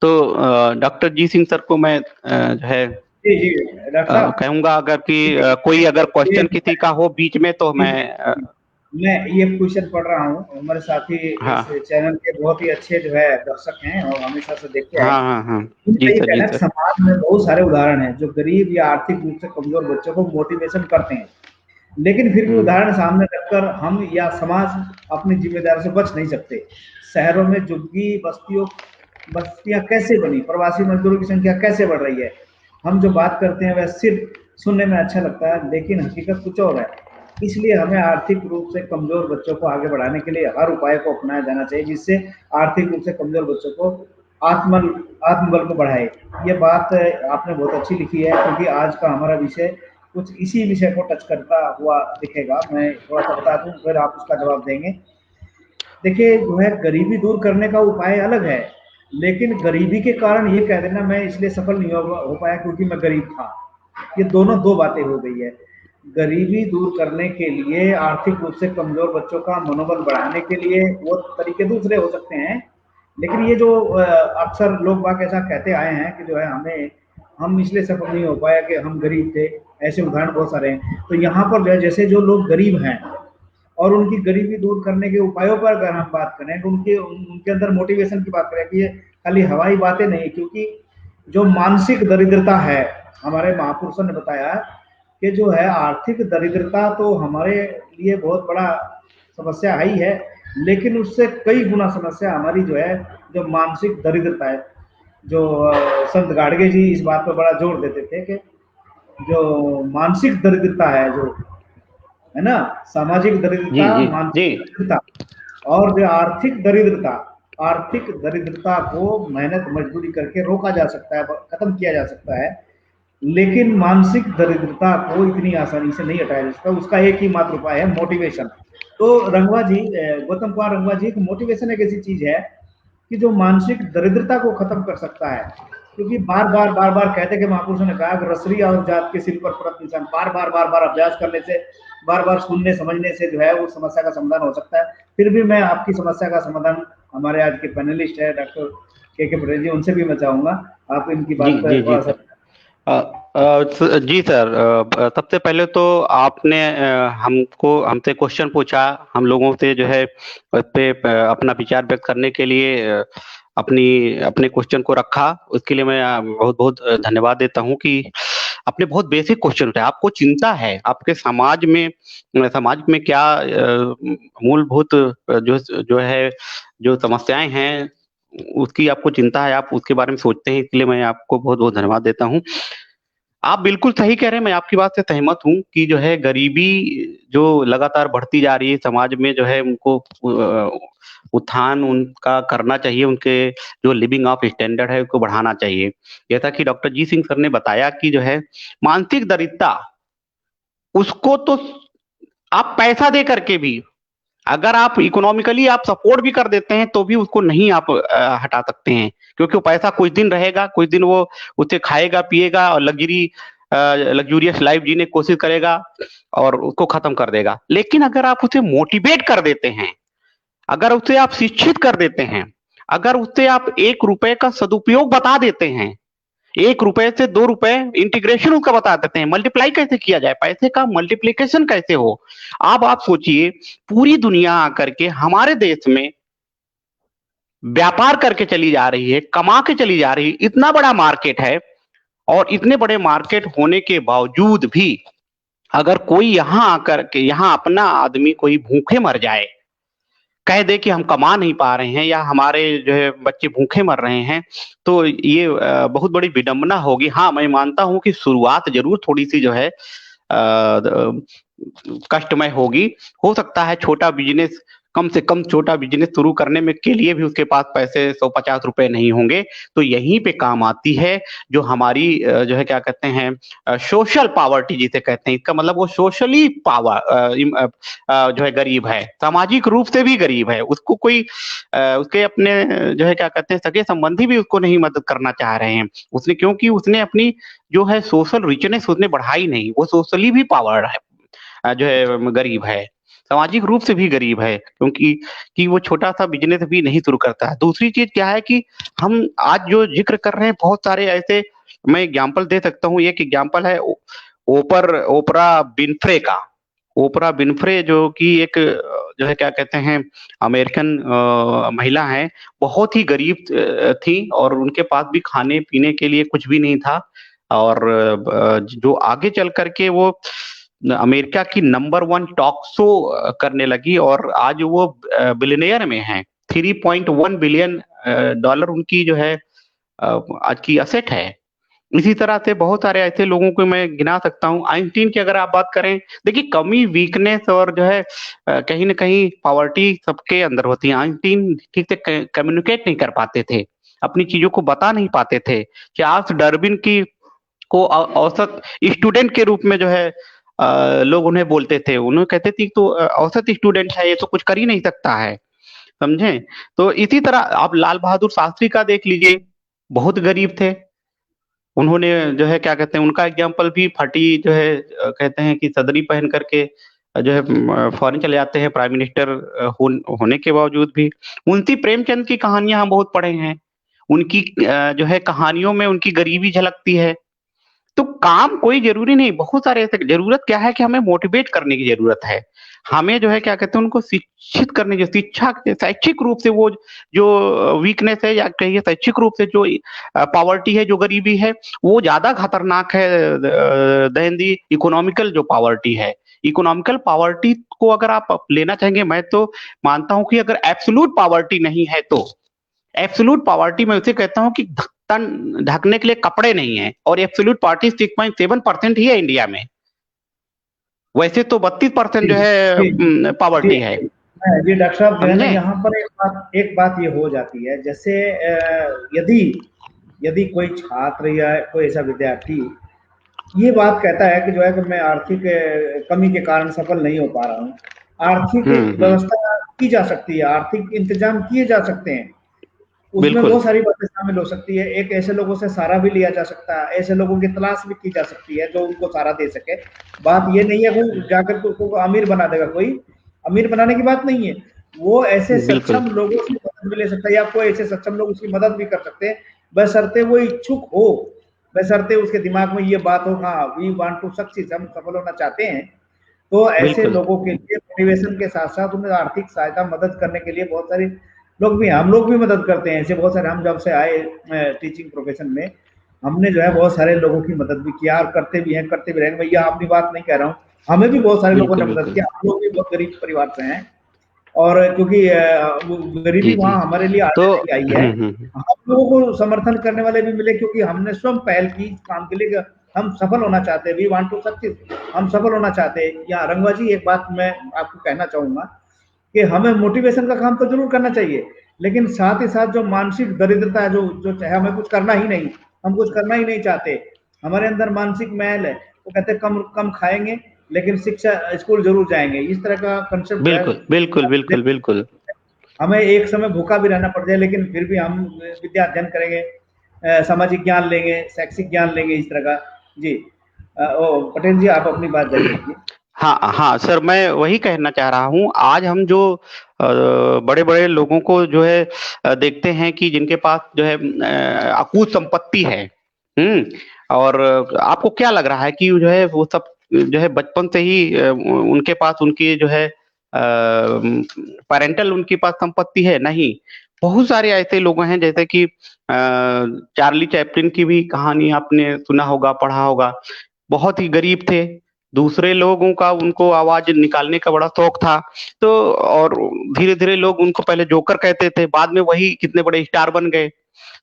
तो डॉक्टर जी सिंह सर को मैं जो है जी जी डॉक्टर साहब, कहूंगा अगर कि कोई अगर ये क्वेश्चन किसी का हो बीच में तो मैं मैं ये क्वेश्चन पढ़ रहा हूँ। हमारे साथी इस हाँ चैनल के बहुत ही अच्छे जो है दर्शक हैं और हमेशा से देखते आए हाँ हैं। हाँ हाँ। जी उनका ये सर, जी कहना है कि सर। समाज में बहुत सारे उदाहरण हैं जो गरीब या आर्थिक रूप से कमजोर बच्चों को मोटिवेशन करते हैं, लेकिन फिर भी हम्म। उदाहरण सामने रखकर हम या समाज अपनी जिम्मेदारी से बच नहीं सकते। शहरों में झुग्गी बस्तियां कैसे बनी, प्रवासी मजदूरों की संख्या कैसे बढ़ रही है, हम जो बात करते हैं वह सिर्फ सुनने में अच्छा लगता है लेकिन हकीकत कुछ और है। इसलिए हमें आर्थिक रूप से कमजोर बच्चों को आगे बढ़ाने के लिए हर उपाय को अपनाया जाना चाहिए जिससे आर्थिक रूप से कमजोर बच्चों को आत्म आत्मबल को बढ़ाए। ये बात आपने बहुत अच्छी लिखी है क्योंकि आज का हमारा विषय कुछ इसी विषय को टच करता हुआ दिखेगा। मैं थोड़ा सा बता दूं फिर आप उसका जवाब देंगे। देखिए जो है गरीबी दूर करने का उपाय अलग है, लेकिन गरीबी के कारण ये कह देना मैं इसलिए सफल नहीं हो पाया क्योंकि मैं गरीब था, ये दोनों दो बातें हो गई है। गरीबी दूर करने के लिए आर्थिक रूप से कमजोर बच्चों का मनोबल बढ़ाने के लिए वो तरीके दूसरे हो सकते हैं, लेकिन ये जो अक्सर लोग बाग ऐसा कहते आए हैं कि जो है हम इसलिए सफल नहीं हो पाया कि हम गरीब थे, ऐसे उदाहरण बहुत सारे हैं। तो यहाँ पर जो है जैसे जो लोग गरीब हैं और उनकी गरीबी दूर करने के उपायों पर अगर हम बात करें तो उनके अंदर मोटिवेशन की बात करें कि ये खाली हवाई बातें नहीं, क्योंकि जो मानसिक दरिद्रता है, हमारे महापुरुषों ने बताया कि जो है आर्थिक दरिद्रता तो हमारे लिए बहुत बड़ा समस्या है ही है, लेकिन उससे कई गुना समस्या हमारी जो है जो मानसिक दरिद्रता है। जो संत गाडगे जी इस बात पर बड़ा जोर देते थे कि जो मानसिक दरिद्रता है, जो है ना, सामाजिक जी दरिद्रता, जी जी। मानसिक दरिद्रता और जो आर्थिक दरिद्रता, आर्थिक दरिद्रता को मेहनत मजदूरी करके रोका जा सकता है, खत्म किया जा सकता है, लेकिन मानसिक दरिद्रता को इतनी आसानी से नहीं हटाया जा सकता। उसका एक ही मात्र उपाय है मोटिवेशन। तो रंगवा जी, गौतम कुमार रंगवा जी, मोटिवेशन एक ऐसी चीज है कि जो मानसिक दरिद्रता को खत्म कर सकता है। क्योंकि बार बार कहते कि महापुरुषों ने कहा कि रसरी और जात के सिर पर परत इंसान, बार बार अभ्यास करने से, बार बार सुनने समझने से जो है वो समस्या का समाधान हो सकता है। फिर भी मैं आपकी समस्या का समाधान हमारे आज के पैनलिस्ट है डॉक्टर के पटेल जी, उनसे भी मैं चाहूंगा आप इनकी जी बात पर जी जी थोड़ा सा। सर। जी सर, सबसे पहले तो आपने हमसे क्वेश्चन पूछा, हम लोगों से जो है उस पे अपना विचार व्यक्त करने के लिए अपने क्वेश्चन को रखा। उसके लिए मैं बहुत बहुत धन्यवाद देता हूँ कि आपने बहुत बेसिक क्वेश्चन उठाया। आपको चिंता है आपके समाज में क्या मूलभूत जो जो है जो समस्याएं हैं उसकी आपको चिंता है, आप उसके बारे में सोचते हैं, इसलिए मैं आपको बहुत बहुत धन्यवाद देता हूँ। आप बिल्कुल सही कह रहे हैं, मैं आपकी बात से सहमत हूँ कि जो है गरीबी जो लगातार बढ़ती जा रही है समाज में, जो है उनको उत्थान उनका करना चाहिए, उनके जो लिविंग ऑफ स्टैंडर्ड है उसको बढ़ाना चाहिए। जैसा कि डॉक्टर जी सिंह सर ने बताया कि जो है मानसिक दरिद्रता, उसको तो आप पैसा दे करके भी, अगर आप इकोनॉमिकली आप सपोर्ट भी कर देते हैं तो भी उसको नहीं आप हटा सकते हैं, क्योंकि वो पैसा कुछ दिन रहेगा, कुछ दिन वो उसे खाएगा पिएगा और लग्जूरियस लाइफ जीने की कोशिश करेगा और उसको खत्म कर देगा। लेकिन अगर आप उसे मोटिवेट कर देते हैं, अगर उसे आप शिक्षित कर देते हैं, अगर उससे आप 1 रुपए का सदुपयोग बता देते हैं, 1 रुपए से 2 रुपए इंटीग्रेशन उसका बता देते हैं, मल्टीप्लाई कैसे किया जाए, पैसे का मल्टीप्लीकेशन कैसे हो। अब आप सोचिए, पूरी दुनिया आकर के हमारे देश में व्यापार करके चली जा रही है, कमा के चली जा रही है, इतना बड़ा मार्केट है, और इतने बड़े मार्केट होने के बावजूद भी अगर कोई यहाँ आकर के यहाँ अपना आदमी कोई भूखे मर जाए, कह दे कि हम कमा नहीं पा रहे हैं या हमारे जो है बच्चे भूखे मर रहे हैं, तो ये बहुत बड़ी विडंबना होगी। हाँ, मैं मानता हूँ कि शुरुआत जरूर थोड़ी सी जो है कष्टमय होगी। हो सकता है छोटा बिजनेस, कम से कम छोटा बिजनेस शुरू करने में के लिए भी उसके पास पैसे 150 रुपए नहीं होंगे। तो यहीं पे काम आती है जो हमारी जो है क्या कहते हैं सोशल पावर्टी जिसे कहते हैं। इसका मतलब वो सोशली जो है गरीब है, सामाजिक रूप से भी गरीब है, उसको कोई उसके अपने जो है क्या कहते हैं सगे संबंधी भी उसको नहीं मदद करना चाह रहे हैं। उसने, क्योंकि उसने अपनी जो है सोशल रिचनेस उसने बढ़ाई नहीं, वो सोशली भी पावर्ड है, जो है गरीब है। सामाजिक रूप से भी गरीब है, क्योंकि कि वो छोटा-सा बिज़नेस भी नहीं शुरू करता है। दूसरी चीज़ क्या है कि हम आज जो ज़िक्र कर रहे हैं, बहुत सारे ऐसे मैं एग्ज़ाम्पल दे सकता हूँ। एक एग्ज़ाम्पल है ओपरा विन्फ्रे का। ओपरा विन्फ्रे जो कि एक जो है क्या कहते हैं, अमेरिकन महिला हैं, बहुत ही गरीब थी और उनके पास भी खाने-पीने के लिए कुछ भी नहीं था। और जो आगे चल कर के वो अमेरिका की नंबर 1 टॉक शो करने लगी और आज वो बिलियनियर में हैं। 3.1 बिलियन डॉलर उनकी जो है आज की एसेट है। इसी तरह से बहुत सारे ऐसे लोगों को मैं गिना सकता हूँ। आइंस्टीन की अगर आप बात करें, देखिए कमी, वीकनेस और जो है कहीं न कहीं पॉवर्टी सबके अंदर होती है। आइंस्टीन ठीक से कम्युनिकेट नहीं कर पाते थे, अपनी चीज़ों को बता नहीं पाते थे। चार्ल्स डार्विन की को औसत स्टूडेंट के रूप में जो है लोग उन्हें बोलते थे। उन्हें कहते थे तो औसत स्टूडेंट है, ये तो कुछ कर ही नहीं सकता है, समझे? तो इसी तरह आप लाल बहादुर शास्त्री का देख लीजिए, बहुत गरीब थे। उन्होंने जो है क्या कहते हैं, उनका एग्ज़ाम्पल भी फटी जो है कहते हैं कि सदरी पहन कर के जो है फ़ॉरेन चले जाते हैं प्राइम मिनिस्टर होने के बावजूद भी। मुंशी प्रेमचंद की कहानियाँ हम बहुत पढ़े हैं। उनकी जो है कहानियों में उनकी गरीबी झलकती है। तो काम कोई ज़रूरी नहीं, बहुत सारे ऐसे ज़रूरत क्या है कि हमें मोटिवेट करने की ज़रूरत है। हमें जो है क्या कहते हैं, उनको शिक्षित करने की शिक्षा शैक्षिक रूप से वो जो वीकनेस है या कहिए शैक्षिक रूप से जो पॉवर्टी है, जो गरीबी है, वो ज़्यादा खतरनाक है देन दी इकोनॉमिकल जो पॉवर्टी है। इकोनॉमिकल पॉवर्टी को अगर आप लेना चाहेंगे, मैं तो मानता हूँ कि अगर एब्सोल्यूट पॉवर्टी नहीं है तो एब्सोल्यूट पॉवर्टी मैं उसे कहता हूँ कि तन ढकने के लिए कपड़े नहीं है और एब्सोल्यूट पॉवर्टी 6.7% ही है इंडिया में। वैसे तो 32% जी, जो है जी, जी, पॉवर्टी है। जी डॉक्टर साहब जो है ना समझे? यहाँ पर एक बात ये हो जाती है, जैसे यदि यदि कोई छात्र या कोई ऐसा विद्यार्थी ये बात कहता है कि जो है कि मैं आर्थिक कमी के कारण सफल नहीं हो पा रहा हूँ। आर्थिक हम्म। व्यवस्था की जा सकती है, आर्थिक इंतजाम किए जा सकते हैं। उसमें बिल्कुल। बहुत सारी बातें शामिल हो सकती है। एक ऐसे लोगों से सहारा भी लिया जा सकता है, ऐसे लोगों की तलाश भी की जा सकती है जो उनको सहारा दे सके। बात ये नहीं है वो जाकर के उसको अमीर बना देगा कोई, अमीर बनाने की बात नहीं है। वो ऐसे बिल्कुल। सक्षम लोगों से मदद भी ले सकता है या कोई ऐसे सक्षम लोग उसकी मदद भी कर सकते हैं, बशर्ते वो इच्छुक हो, बशर्ते उसके दिमाग में ये बात हो, हाँ वी वांट टू सक्सीड, हम सफल होना चाहते हैं। तो ऐसे बिल्कुल। लोगों के लिए मोटिवेशन के साथ-साथ उन्हें आर्थिक सहायता मदद करने के लिए बहुत सारी लोग भी हम लोग भी मदद करते हैं। ऐसे बहुत सारे हम जब से आए टीचिंग प्रोफेशन में, हमने जो है बहुत सारे लोगों की मदद भी किया और करते भी हैं, करते भी रहेंगे। मैं ये अपनी बात नहीं कह रहा हूँ। हमें भी बहुत सारे लोगों ने बिल्कुल, मदद बिल्कुल। किया। हम लोग भी बहुत गरीब परिवार से हैं और क्योंकि वो गरीबी जी, जी। वहाँ हमारे लिए तो आगे नहीं आई है। हुँ। हम लोगों को समर्थन करने वाले भी मिले क्योंकि हमने स्वयं पहल की इस काम के लिए कि हम सफल होना चाहते हैं। वी वांट टू सक्सीड, हम सफल होना चाहते हैं। या रंगवा जी एक बात मैं आपको कहना चाहूँगा कि हमें मोटिवेशन का काम तो ज़रूर करना चाहिए, लेकिन साथ ही साथ जो मानसिक दरिद्रता है, जो जो चाहे हमें कुछ करना ही नहीं, हम कुछ करना ही नहीं चाहते, हमारे अंदर मानसिक मैल है, वो कहते हैं कम कम खाएँगे, लेकिन शिक्षा स्कूल ज़रूर जाएँगे। इस तरह का कांसेप्ट जो है बिल्कुल, बिल्कुल, बिल्कुल, बिल्कुल। हमें एक समय भूखा भी रहना पड़ जाए, लेकिन फिर भी हम विद्या अध्ययन करेंगे, सामाजिक ज्ञान लेंगे, शैक्षिक ज्ञान लेंगे, इस तरह का। जी। ओ पटेल जी आप अपनी बात जारी रखिए। हाँ, हाँ, सर मैं वही कहना चाह रहा हूँ। आज हम जो बड़े-बड़े लोगों को जो है देखते हैं कि जिनके पास जो है अकूत संपत्ति है, हुँ? और आपको क्या लग रहा है कि जो है वो सब जो है बचपन से ही उनके पास उनकी जो है पैरेंटल उनके पास संपत्ति है? नहीं। बहुत सारे ऐसे लोग हैं जैसे कि चार्ली चैपलिन की भी कहानी आपने सुना होगा, पढ़ा होगा। बहुत ही गरीब थे। दूसरे लोगों का उनको आवाज़ निकालने का बड़ा शौक था। तो और धीरे-धीरे लोग उनको पहले जोकर कहते थे, बाद में वही कितने बड़े स्टार बन गए।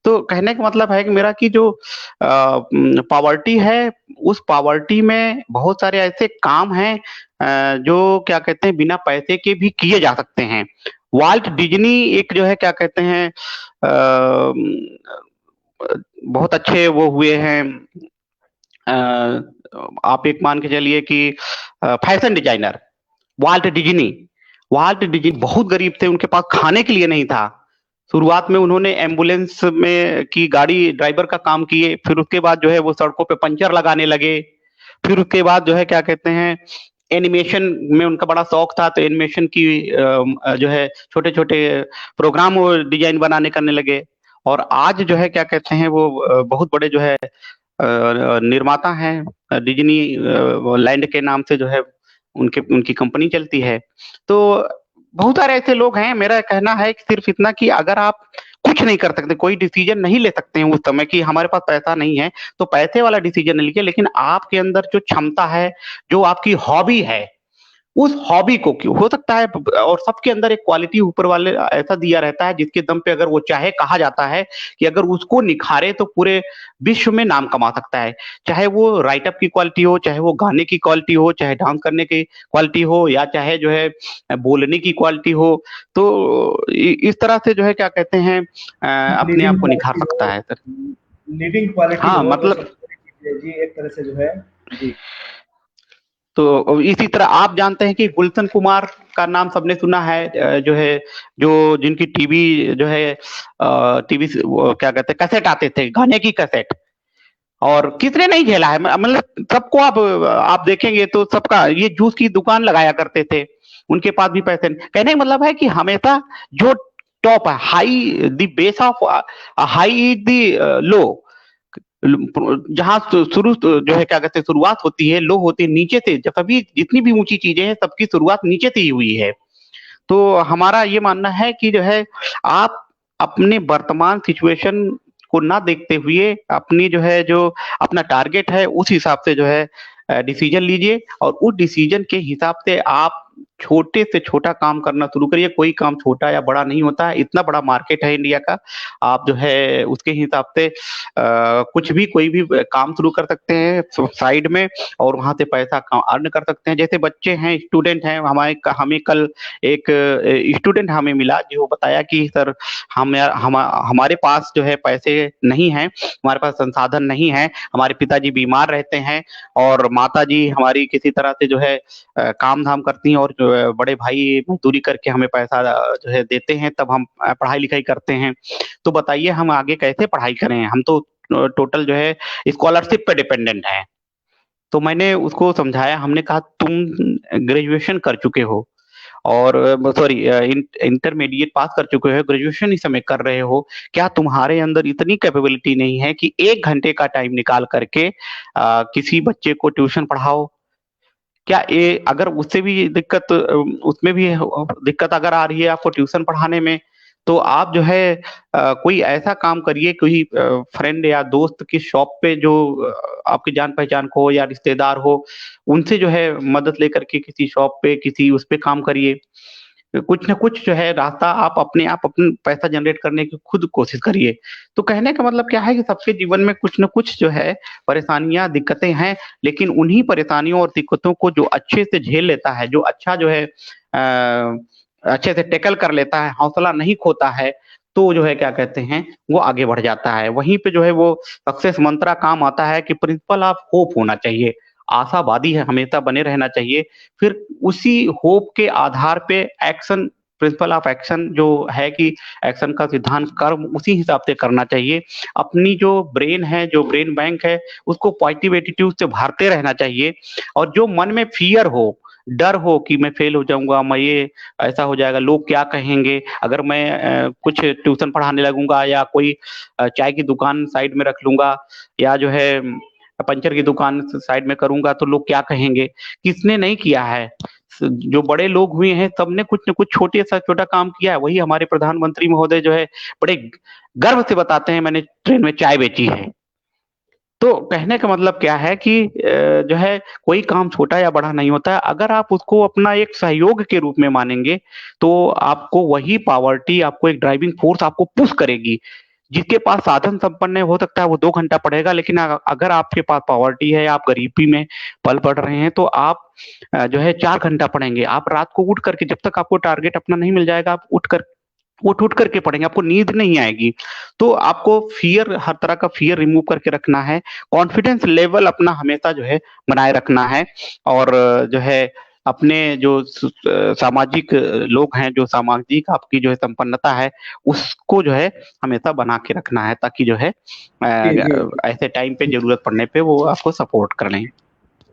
तो कहने का मतलब है कि मेरा कि जो पॉवर्टी है, उस पॉवर्टी में बहुत सारे ऐसे काम हैं जो क्या कहते हैं बिना पैसे के भी किए जा सकते हैं। वाल्ट डिज़नी एक जो है क्या कहते हैं बहुत अच्छे वो हुए हैं आप एक मान के चलिए कि फैशन डिजाइनर वाल्ट डिज्नी बहुत गरीब थे, उनके पास खाने के लिए नहीं था। शुरुआत में उन्होंने एम्बुलेंस में की गाड़ी ड्राइवर का काम किए, फिर उसके बाद जो है वो सड़कों पे पंचर लगाने लगे। फिर उसके बाद जो है क्या कहते हैं एनिमेशन में उनका बड़ा शौक था, तो एनिमेशन की जो है छोटे-छोटे प्रोग्राम वो डिज़ाइन बनाने करने लगे। और आज जो है क्या कहते हैं वो बहुत बड़े जो है निर्माता हैं, डिज्नी लैंड के नाम से जो है उनकी कंपनी चलती है। तो बहुत सारे ऐसे लोग हैं, मेरा कहना है कि सिर्फ़ इतना कि अगर आप कुछ नहीं कर सकते, कोई डिसीज़न नहीं ले सकते हैं उस समय कि हमारे पास पैसा नहीं है, तो पैसे वाला डिसीज़न नहीं लीजिए, लेकिन आपके अंदर जो क्षमता है, जो आपकी हॉबी है, उस हॉबी को क्यों हो सकता है और सबके अंदर एक क्वालिटी ऊपर वाले ऐसा दिया रहता है जिसके दम पे अगर वो चाहे, कहा जाता है कि अगर उसको निखारे तो पूरे विश्व में नाम कमा सकता है। चाहे वो राइट अप की क्वालिटी हो, चाहे वो गाने की क्वालिटी हो, चाहे डांस करने की क्वालिटी हो, या चाहे जो है बोलने की क्वालिटी हो। तो इस तरह से जो है क्या कहते हैं अपने लीडिंग आप को निखार क्वालिटी सकता हो, है सर। लीडिंग क्वालिटी हाँ, हो तो मतलब सबसे बड़ी चीज़ है जी, एक तरह से जो है। जी। तो इसी तरह आप जानते हैं कि गुलशन कुमार का नाम सबने सुना है, जो है जो जिनकी टीवी जो है टीवी से वो क्या कहते हैं कैसेट आते थे, गाने की कैसेट। और किसने नहीं झेला है, मतलब सबको आप देखेंगे तो सबका ये जूस की दुकान लगाया करते थे, उनके पास भी पैसे नहीं। कहने का मतलब है कि हमेशा जो टॉप है, high the base of high is the low, जहाँ शुरू जो है क्या कहते हैं शुरुआत होती है, लो होती है नीचे से। जब सभी जितनी भी ऊंची चीजें हैं सबकी शुरुआत नीचे से ही हुई है। तो हमारा ये मानना है कि जो है आप अपने वर्तमान सिचुएशन को ना देखते हुए अपनी जो है जो अपना टारगेट है उस हिसाब से जो है डिसीजन लीजिए, और उस डिसीजन के हिसाब से आप छोटे से छोटा काम करना शुरू करिए। कोई काम छोटा या बड़ा नहीं होता है, इतना बड़ा मार्केट है इंडिया का। आप जो है उसके हिसाब से कुछ भी कोई भी काम शुरू कर सकते हैं साइड में, और वहां से पैसा अर्न कर सकते हैं। जैसे बच्चे हैं, स्टूडेंट हैं, हमें कल एक स्टूडेंट हमें मिला जो बताया कि सर हमारे पास जो है पैसे नहीं हैं, हमारे पास संसाधन नहीं है, हमारे पिताजी बीमार रहते हैं और माताजी हमारी किसी तरह से जो है काम धाम करती हैं, और जो है बड़े भाई मजदूरी करके हमें पैसा जो है देते हैं, तब हम पढ़ाई लिखाई करते हैं। तो बताइए हम आगे कैसे पढ़ाई करें, हम तो टोटल जो है स्कॉलरशिप पे डिपेंडेंट है। तो मैंने उसको समझाया, हमने कहा तुम ग्रेजुएशन कर चुके हो, और सॉरी इंटरमीडिएट पास कर चुके हो, ग्रेजुएशन इस समय कर रहे हो, क्या तुम्हारे अंदर इतनी कैपेबिलिटी नहीं है कि 1 घंटे का टाइम निकाल करके किसी बच्चे को ट्यूशन पढ़ाओ? क्या ये अगर उससे भी दिक्कत उसमें भी दिक्कत अगर आ रही है आपको ट्यूशन पढ़ाने में, तो आप जो है कोई ऐसा काम करिए, कोई फ्रेंड या दोस्त की शॉप पे जो आपकी जान पहचान को हो या रिश्तेदार हो, उनसे जो है मदद लेकर के किसी शॉप पे किसी उस पे काम करिए। कुछ न कुछ जो है रास्ता आप अपने आप अपन पैसा जनरेट करने की खुद कोशिश करिए। तो कहने का मतलब क्या है कि सबके जीवन में कुछ न कुछ जो है परेशानियाँ, दिक्कतें हैं, लेकिन उन्हीं परेशानियों और दिक्कतों को जो अच्छे से झेल लेता है, जो अच्छा जो है अच्छे से टैकल कर लेता है, हौसला नहीं खोता है, तो जो है क्या कहते हैं, वो आगे बढ़ जाता है। वहीं पे जो है वो सक्सेस मंत्रा काम आता है कि प्रिंसिपल ऑफ होप होना चाहिए, आशावादी है हमेशा बने रहना चाहिए। फिर उसी होप के आधार पे एक्शन, प्रिंसिपल ऑफ एक्शन जो है कि एक्शन का सिद्धांत कर्म उसी हिसाब से करना चाहिए। अपनी जो ब्रेन है, जो ब्रेन बैंक है, उसको पॉजिटिव एटीट्यूड से भरते रहना चाहिए। और जो मन में फियर हो, डर हो कि मैं फेल हो जाऊंगा, मैं ये ऐसा हो जाएगा, लोग क्या कहेंगे अगर मैं कुछ ट्यूशन पढ़ाने लगूंगा, या कोई चाय की दुकान साइड में रख लूंगा, या जो है पंचर की दुकान साइड में करूंगा, तो लोग क्या कहेंगे? किसने नहीं किया है? जो बड़े लोग हुए हैं सबने कुछ न कुछ छोटे सा छोटा काम किया है। वही हमारे प्रधानमंत्री महोदय जो है बड़े गर्व से बताते हैं मैंने ट्रेन में चाय बेची है। तो कहने का मतलब क्या है कि जो है कोई काम छोटा या बड़ा नहीं होता है। अगर आप उसको अपना एक सहयोग के रूप में मानेंगे, तो आपको वही पावर्टी, आपको एक ड्राइविंग फोर्स आपको पुश करेगी। जिसके पास साधन संपन्न है, हो सकता है वो 2 घंटा पढ़ेगा, लेकिन अगर आपके पास पॉवर्टी है, आप गरीबी में पल रहे हैं, तो आप जो है 4 घंटा पढ़ेंगे। आप रात को उठ करके, जब तक आपको टारगेट अपना नहीं मिल जाएगा, आप उठ करके पढ़ेंगे, आपको नींद नहीं आएगी। तो आपको फ़ियर, हर तरह का फ़ियर रिमूव करके रखना है। कॉन्फिडेंस लेवल अपना हमेशा जो है बनाए रखना है, और जो है अपने जो सामाजिक लोग हैं, जो सामाजिक आपकी जो है संपन्नता है, उसको जो है हमेशा बना के रखना है, ताकि जो है जी, जी, जी। ऐसे टाइम पे ज़रूरत पड़ने पे वो आपको सपोर्ट कर लें।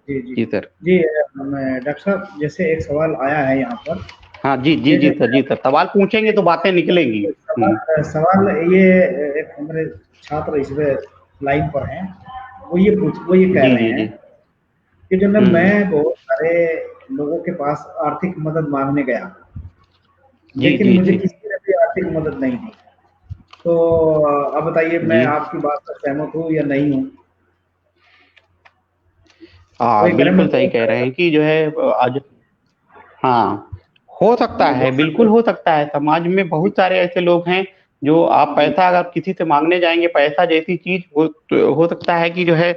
जी, जी। जी सर। जी, मैं डॉक्टर साहब जैसे एक सवाल आया है यहाँ पर हाँ, जी, जी, कि जी सर, जी सर। सवाल पूछेंगे तो बातें निकलेंगी। हुँ। सवाल ये एक हमारे छात्र इस पे लाइन पर हैं, वो ये कह जी, रहे जी, हैं जी। कि जो हुँ। मैं बहुत सारे लोगों के पास आर्थिक मदद माँगने गया, जी, लेकिन जी, मुझे जी। किसी ने भी आर्थिक मदद नहीं दी। तो अब बताइए मैं जी। आपकी बात से सहमत हूँ या नहीं हूँ? हाँ, वही कह रहे हैं मैं बिल्कुल सही बहुत कह रहे सारे हैं कि जो है आज हाँ, हो सकता मैं है, बहुत बिल्कुल सारे हो सकता है। समाज में जी, बहुत सारे ऐसे लोग हैं, जो आप जी, पैसा अगर किसी से माँगने जाएँगे, पैसा जैसी चीज़ हो सकता है कि जो है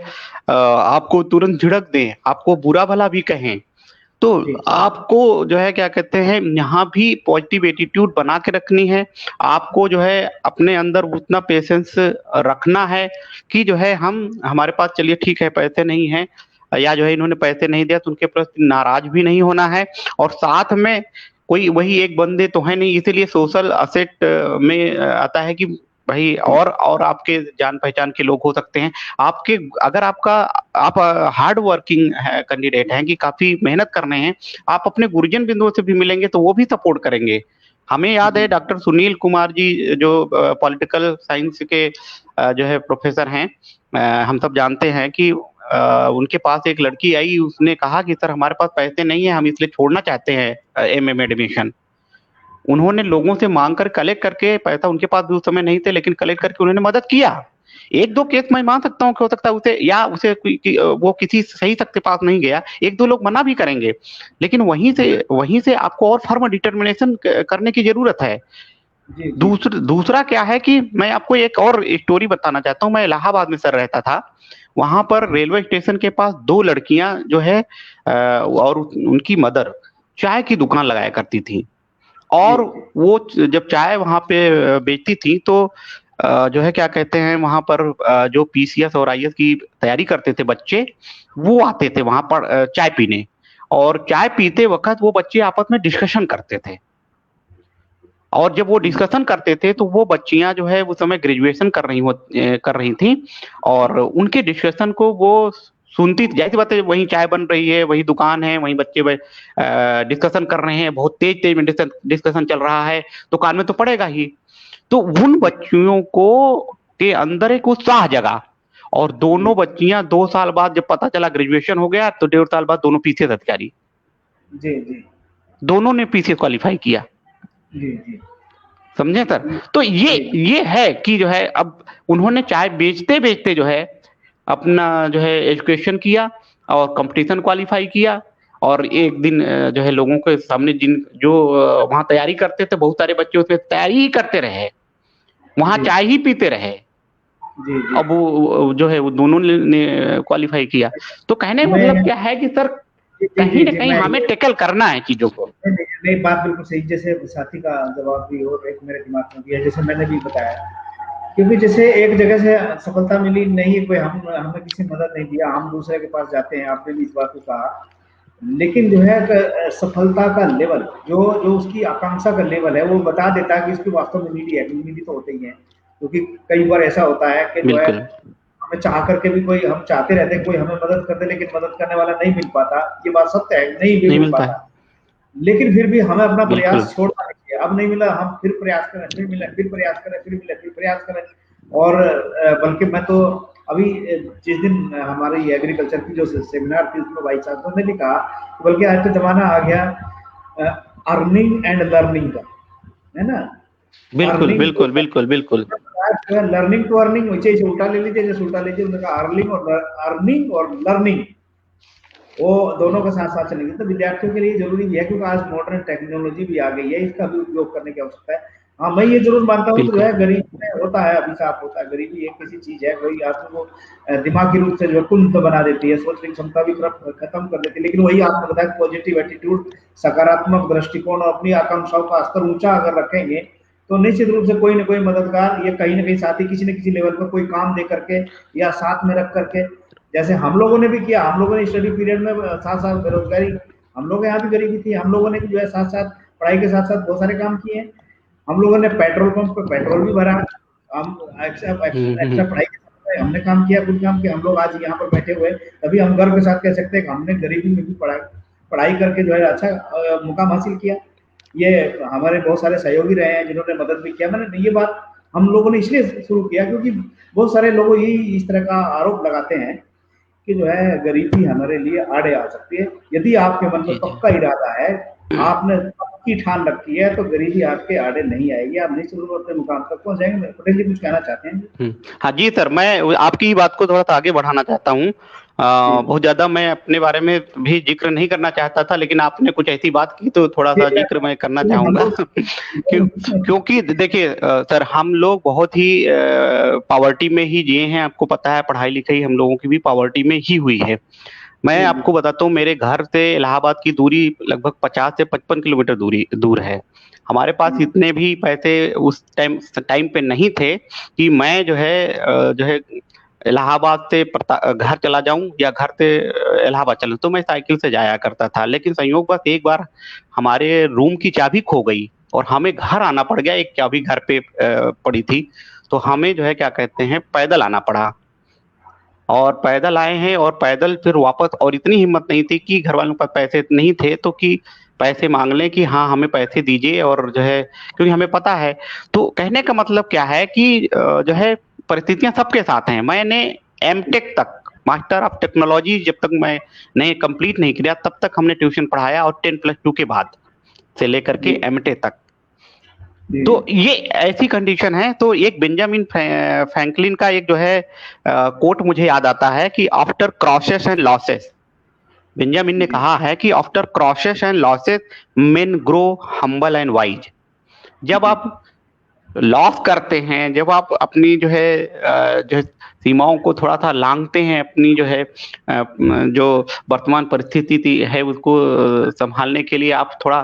आपको तुरंत झिड़क दें, आपको बुरा-भला भी कहें। तो जी, आपको जो है क्या कहते हैं, यहाँ भी पॉजिटिव एटीट्यूड बना के रखनी है। आपको जो है अपने अंदर उतना पेशेंस रखना है कि जो है हम हमारे पास चलिए ठीक है पैसे नहीं हैं या जो है इन्होंने पैसे नहीं दिया तो उनके प्रति नाराज़ भी नहीं होना है और साथ में कोई वही एक बंदे तो हैं नहीं इसीलिए सोशल एसेट में आता है कि भई और आपके जान-पहचान के लोग हो सकते हैं। आपके अगर आप हार्ड वर्किंग है कैंडिडेट हैं कि काफ़ी मेहनत कर रहे हैं, आप अपने गुरुजन बिंदुओं से भी मिलेंगे तो वो भी सपोर्ट करेंगे। हमें याद जी, है डॉक्टर सुनील कुमार जी जो पॉलिटिकल साइंस के जो है प्रोफ़ेसर हैं हम सब जानते हैं कि उनके पास एक लड़की आई उसने कहा कि सर हमारे पास पैसे नहीं है, हम इसलिए छोड़ना चाहते हैं एमए में एडमिशन। उन्होंने लोगों से माँग कर कलेक्ट करके पैसा उनके पास भी उस समय नहीं थे लेकिन कलेक्ट करके उन्होंने मदद किया। 1-2 केस मैं मान सकता हूँ कि हो सकता है उसे या उसे वो किसी सही शख्स के पास नहीं गया, 1-2 लोग मना भी करेंगे। लेकिन वहीं से आपको और फर्म डिटर्मिनेशन करने की ज़रूरत है। जी, जी, दूसरा क्या है कि मैं आपको एक और स्टोरी बताना चाहता हूँ, मैं इलाहाबाद में सर रहता था। वहाँ पर रेलवे स्टेशन के पास 2 लड़कियाँ जो है और उनकी मदर चाय की दुकान लगाया करती थीं। जी, और जी, वो जब चाय वहाँ पे बेचती थी तो जो है क्या कहते हैं वहाँ पर जो पीसीएस और आईएएस की तैयारी करते थे बच्चे, वो आते थे वहाँ पर चाय पीने और चाय पीते वक़्त वो बच्चे आपस में डिस्कशन करते थे। और जब वो हुँ, डिस्कशन करते थे तो वो बच्चियाँ जो है उस समय ग्रेजुएशन कर रही थीं और उनके डिस्कशन को वो सुनती थी। ज़ाहिर-सी बात है वहीं चाय बन रही है, वहीं दुकान है, वहीं बच्चे डिस्कशन कर रहे हैं, बहुत तेज़-तेज़ में डिस्कशन चल रहा है, तो कान में तो पड़ेगा ही। तो उन जी, बच्चियों को के अंदर एक उत्साह जगा और जी, दोनों बच्चियाँ 2 साल बाद जब पता चला ग्रेजुएशन हो गया तो 1.5 साल बाद दोनों पीसीएस अधिकारी। जी, जी, दोनों ने पीसीएस क्वालीफाई किया। जी, जी, समझे सर? जी, तो जी, ये है कि जो है अब उन्होंने चाय बेचते-बेचते जो है अपना जो है एजुकेशन किया और कॉम्पिटिशन क्वालीफाई किया और एक दिन जो है लोगों के सामने जो वहाँ तैयारी करते थे बहुत सारे बच्चे उसमें तैयारी ही करते रहे। वहाँ जी, चाय ही पीते रहे। जी, जी। अब वो जो है वो दोनों ने क्वालीफाई किया। तो कहने का मैं मतलब क्या है कि सर जी, जी, कहीं जी, न जी, कहीं मैं हमें ये टैकल करना है चीज़ों को। नहीं, नहीं, नहीं, बात बिल्कुल सही जैसे साथी का जवाब भी और एक मेरे दिमाग में भी है, जैसे मैंने भी बताया। क्योंकि जैसे एक जगह से सफलता मिली नहीं कोई हम हमें किसी ने मदद नहीं दिया, हम दूसरे के पास जाते हैं, आपने भी इस बात को कहा। लेकिन जो है सफलता का लेवल जो उसकी आकांक्षा का लेवल है, वो बता देता है कि इसकी वास्तव में नीडी है, नीडी तो होते ही है। क्योंकि कई बार ऐसा होता है कि जो है बिल्कुल, हमें चाह करके भी कोई हम चाहते रहते हैं कोई हमें मदद कर दे लेकिन मदद करने वाला नहीं मिल पाता। ये बात सत्य है, नहीं भी नहीं मिल मिलता पाता। है। लेकिन फिर भी हमें अपना बिल्कुल, प्रयास छोड़ना नहीं चाहिए। अब नहीं मिला हम फिर प्रयास करें, फिर मिले, फिर प्रयास करें, फिर मिले, फिर प्रयास करें। और बल्कि मैं तो अभी जिस दिन हमारी एग्रीकल्चर की जो सेमिनार थी उसमें वाइस चांसलर ने भी कहा बल्कि आज तो जमाना आ गया अर्निंग एंड लर्निंग का, है ना? बिल्कुल, अर्निंग टू बिल्कुल, बिल्कुल, बिल्कुल। लर्निंग टू अर्निंग वैसे उल्टा ले लीजिए जैसे उल्टा लीजिए उन्होंने कहा अर्निंग और लर्निंग वो दोनों के साथ साथ चलेंगे तो विद्यार्थियों के लिए जरूरी भी है क्योंकि आज मॉडर्न टेक्नोलॉजी भी आ गई है इसका भी उपयोग करने की आवश्यकता है। हाँ मैं ये जरूर मानता हूँ कि जो बिल्कुल, है गरीब में होता है अभिशाप होता है गरीबी एक ऐसी चीज है कोई आदमी को दिमागी रूप से जो है कुंठ बना देती है सोचने की क्षमता भी खत्म कर देती है लेकिन वही आपने बताया पॉजिटिव एटीट्यूड सकारात्मक दृष्टिकोण और अपनी आकांक्षाओं का स्तर ऊंचा अगर रखेंगे तो निश्चित रूप से कोई ना कोई मददगार या कहीं ना कहीं साथी किसी न किसी लेवल पर कोई काम दे करके या साथ में रख करके जैसे हम लोगों ने भी किया हम लोगों ने स्टडी पीरियड में साथ साथ बेरोजगारी हम लोग यहाँ भी गरीबी थी हम लोगों ने भी जो है साथ साथ पढ़ाई के साथ साथ बहुत सारे काम किए हैं हम लोगों ने पेट्रोल पंप पे पेट्रोल भी भरा हम एक्स्ट्रा हुँ, एक्स्ट्रा हुँ। पढ़ाई के साथ हमने काम किया, कुछ काम किया, हम लोग आज यहाँ पर बैठे हुए, तभी हम गर्व के साथ कह सकते हैं कि हमने गरीबी में भी पढ़ाई करके जो है अच्छा मुकाम हासिल किया। ये हमारे बहुत सारे सहयोगी रहे हैं जिन्होंने मदद भी किया। मैंने ये बात हम लोगों ने इसलिए शुरू किया क्योंकि बहुत सारे लोग यही इस तरह का आरोप लगाते हैं कि जो है गरीबी हमारे लिए आड़े आ सकती है। यदि आपके मन में पक्का इरादा है, आपने पक्की ठान रखी है, तो गरीबी आपके आड़े नहीं आएगी, आप निश्चित रूप अपने मुकाम तक पहुंच जाएंगे। पटेल जी कुछ कहना चाहते हैं? हाँ जी सर, मैं आपकी बात को थोड़ा सा आगे बढ़ाना चाहता हूँ। बहुत ज्यादा मैं अपने बारे में भी जिक्र नहीं करना चाहता था, लेकिन आपने कुछ ऐसी बात की तो थोड़ा सा जिक्र मैं करना चाहूंगा। क्योंकि देखिए सर, हम लोग बहुत ही पॉवर्टी में ही जिए हैं। आपको पता है, पढ़ाई लिखाई हम लोगों की भी पॉवर्टी में ही हुई है। मैं आपको बताता हूँ, मेरे घर से इलाहाबाद की दूरी लगभग 50 से 55 किलोमीटर दूर है। हमारे पास इतने भी पैसे उस टाइम पे नहीं थे कि मैं जो है इलाहाबाद से घर चला जाऊं या घर से इलाहाबाद चलूं, तो मैं साइकिल से जाया करता था। लेकिन संयोगवश एक बार हमारे रूम की चाबी खो गई और हमें घर आना पड़ गया। एक चाबी घर पे पड़ी थी, तो हमें जो है क्या कहते हैं, पैदल आना पड़ा। और पैदल आए हैं और पैदल फिर वापस, और इतनी हिम्मत नहीं थी कि घर वालों के पास पैसे नहीं थे तो कि पैसे मांग लें कि हाँ हमें पैसे दीजिए, और जो है क्योंकि हमें पता है। तो कहने का मतलब क्या है कि जो है परिस्थितियां सबके साथ हैं। मैंने एमटेक तक, मास्टर ऑफ टेक्नोलॉजी, जब तक मैं नहीं कंप्लीट नहीं किया तब तक हमने ट्यूशन पढ़ाया, और 10+2 के बाद से लेकर के एमटेक तक। तो ये ऐसी कंडीशन है। तो एक बेंजामिन फ्रैंकलिन का एक जो है कोट मुझे याद आता है कि after crosses and losses, Benjamin ने कहा है कि after crosses and losses main grow humble and wise. जब आप लॉस करते हैं, जब आप अपनी जो है सीमाओं को थोड़ा सा लांघते हैं, अपनी जो है जो वर्तमान परिस्थिति है उसको संभालने के लिए आप थोड़ा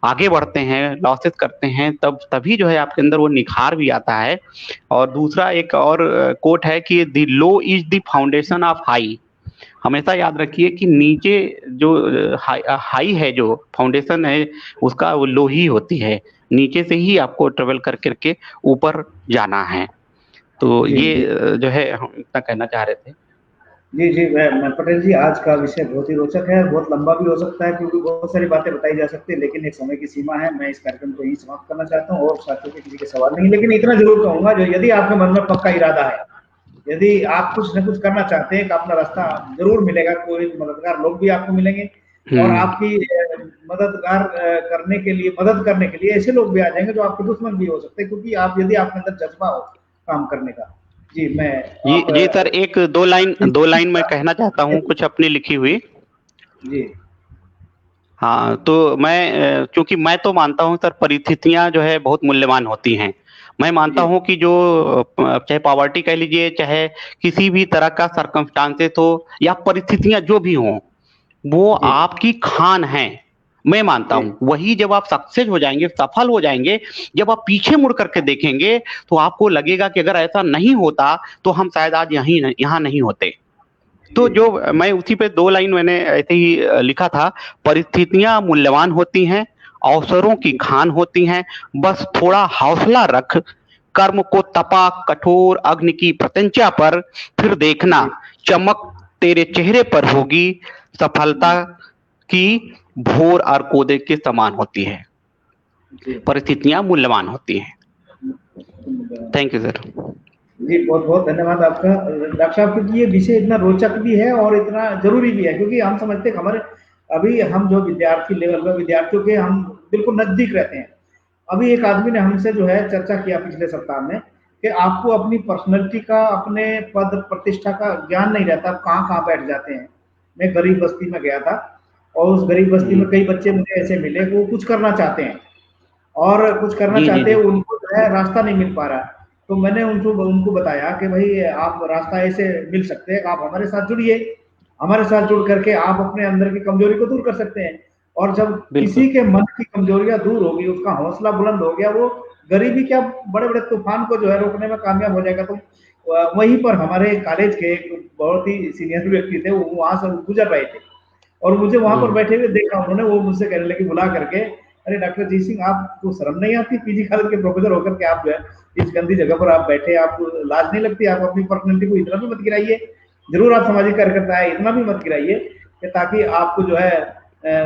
आगे बढ़ते हैं, लॉसेस करते हैं, तभी जो है आपके अंदर वो निखार भी आता है। और दूसरा एक और कोट है कि the low is the foundation of high. हमेशा याद रखिए कि नीचे जो हाई है, जो फाउंडेशन है उसका वो लो ही होती है। नीचे से ही आपको ट्रेवल कर करके ऊपर जाना है। तो ये जो है हम इतना कहना चाह रहे थे। जी मैं पटेल जी, आज का विषय बहुत ही रोचक है, बहुत लंबा भी हो सकता है क्योंकि बहुत सारी बातें बताई जा सकती है, लेकिन एक समय की सीमा है। मैं इस कार्यक्रम को यही समाप्त करना चाहता हूँ और साथियों के किसी के सवाल नहीं, लेकिन इतना जरूर कहूंगा, जो यदि आपके मन में पक्का इरादा है, यदि आप कुछ न कुछ करना चाहते हैं, अपना रास्ता जरूर मिलेगा। कोई मददगार लोग भी आपको मिलेंगे और आपकी मदद करने के लिए ऐसे लोग भी आ जाएंगे जो आपके दुश्मन भी हो सकते हैं, क्योंकि आप यदि आपके अंदर जज्बा हो काम करने का। जी सर, एक दो लाइन मैं कहना चाहता हूँ, कुछ अपनी लिखी हुई। जी हाँ, तो मैं क्योंकि मैं तो मानता हूँ सर, परिस्थितियां जो है बहुत मूल्यवान होती हैं। मैं मानता हूँ कि जो चाहे पॉवर्टी कह लीजिए, चाहे किसी भी तरह का सर्कमस्टांसेस हो या परिस्थितियां जो भी हों, वो आपकी खान है। मैं मानता हूँ वही जब आप सक्सेस हो जाएंगे, सफल हो जाएंगे, जब आप पीछे मुड़ करके देखेंगे तो आपको लगेगा कि अगर ऐसा नहीं होता तो हम शायद आज यहाँ नहीं होते। तो जो मैं उसी पे 2 लाइन मैंने ऐसे ही लिखा था, परिस्थितियां मूल्यवान होती हैं, अवसरों की खान होती हैं, बस थोड़ा हौसला रख, कर्म को तपा कठोर अग्नि की प्रत्यंचा पर, फिर देखना चमक तेरे चेहरे पर होगी, सफलता की भोर और कोदे के समान होती है। परिस्थितियां मूल्यवान होती हैं। Thank you sir. जी बहुत बहुत धन्यवाद आपका डॉक्टर साहब, क्योंकि ये विषय इतना रोचक भी है और इतना जरूरी भी है, क्योंकि हम समझते हैं हमारे अभी हम जो विद्यार्थी लेवल पर विद्यार्थियों के हम बिल्कुल नजदीक रहते हैं। अभी एक आदमी ने हमसे जो है चर्चा किया पिछले सप्ताह में कि आपको अपनी पर्सनैलिटी का, अपने पद प्रतिष्ठा का ज्ञान नहीं रहता, आप कहाँ कहाँ बैठ जाते हैं। मैं गरीब बस्ती में गया था और उस गरीब बस्ती में कई बच्चे मुझे ऐसे मिले वो कुछ करना चाहते हैं और कुछ करना चाहते हैं, उनको जो है रास्ता नहीं मिल पा रहा। तो मैंने उनको बताया कि भाई आप रास्ता ऐसे मिल सकते हैं, आप हमारे साथ जुड़िए, हमारे साथ जुड़ करके आप अपने अंदर की कमजोरी को दूर कर सकते हैं। और जब किसी के मन की कमजोरियां दूर होगी, उसका हौसला बुलंद हो गया, वो गरीबी क्या बड़े बड़े तूफान को जो है रोकने में कामयाब हो जाएगा। तो वहीं पर हमारे कॉलेज के एक बहुत ही सीनियर व्यक्ति थे, वो वहां से गुजर रहे थे और मुझे वहां पर बैठे हुए देखा उन्होंने, वो मुझसे कहने लगे बुला करके अरे डॉक्टर जी सिंह, आपको शर्म नहीं आती? पीजी कॉलेज के प्रोफेसर होकर के आप जो है इस गंदी जगह पर आप बैठे, आपको लाज नहीं लगती? आप अपनी पर्सनैलिटी को इतना भी मत गिराइए। जरूर आप सामाजिक कार्यकर्ता है, इतना भी मत गिराइए कि ताकि आपको जो है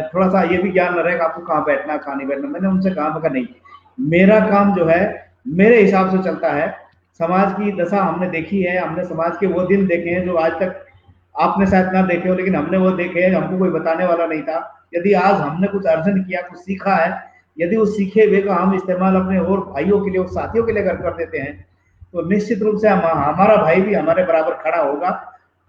थोड़ा सा ये भी ज्ञान न रहे कि आपको कहाँ बैठना कहाँ नहीं बैठना। मैंने उनसे कहा, मगर नहीं, मेरा काम जो है मेरे हिसाब से चलता है। समाज की दशा हमने देखी है, हमने समाज के वो दिन देखे हैं जो आज तक आपने शायद ना देखे हो, लेकिन हमने वो देखे हैं, हमको कोई बताने वाला नहीं था। यदि आज हमने कुछ अर्जन किया, कुछ सीखा है, यदि उस सीखे हुए का हम इस्तेमाल अपने और भाइयों के लिए और साथियों के लिए अगर कर देते हैं, तो निश्चित रूप से हमारा भाई भी हमारे बराबर खड़ा होगा।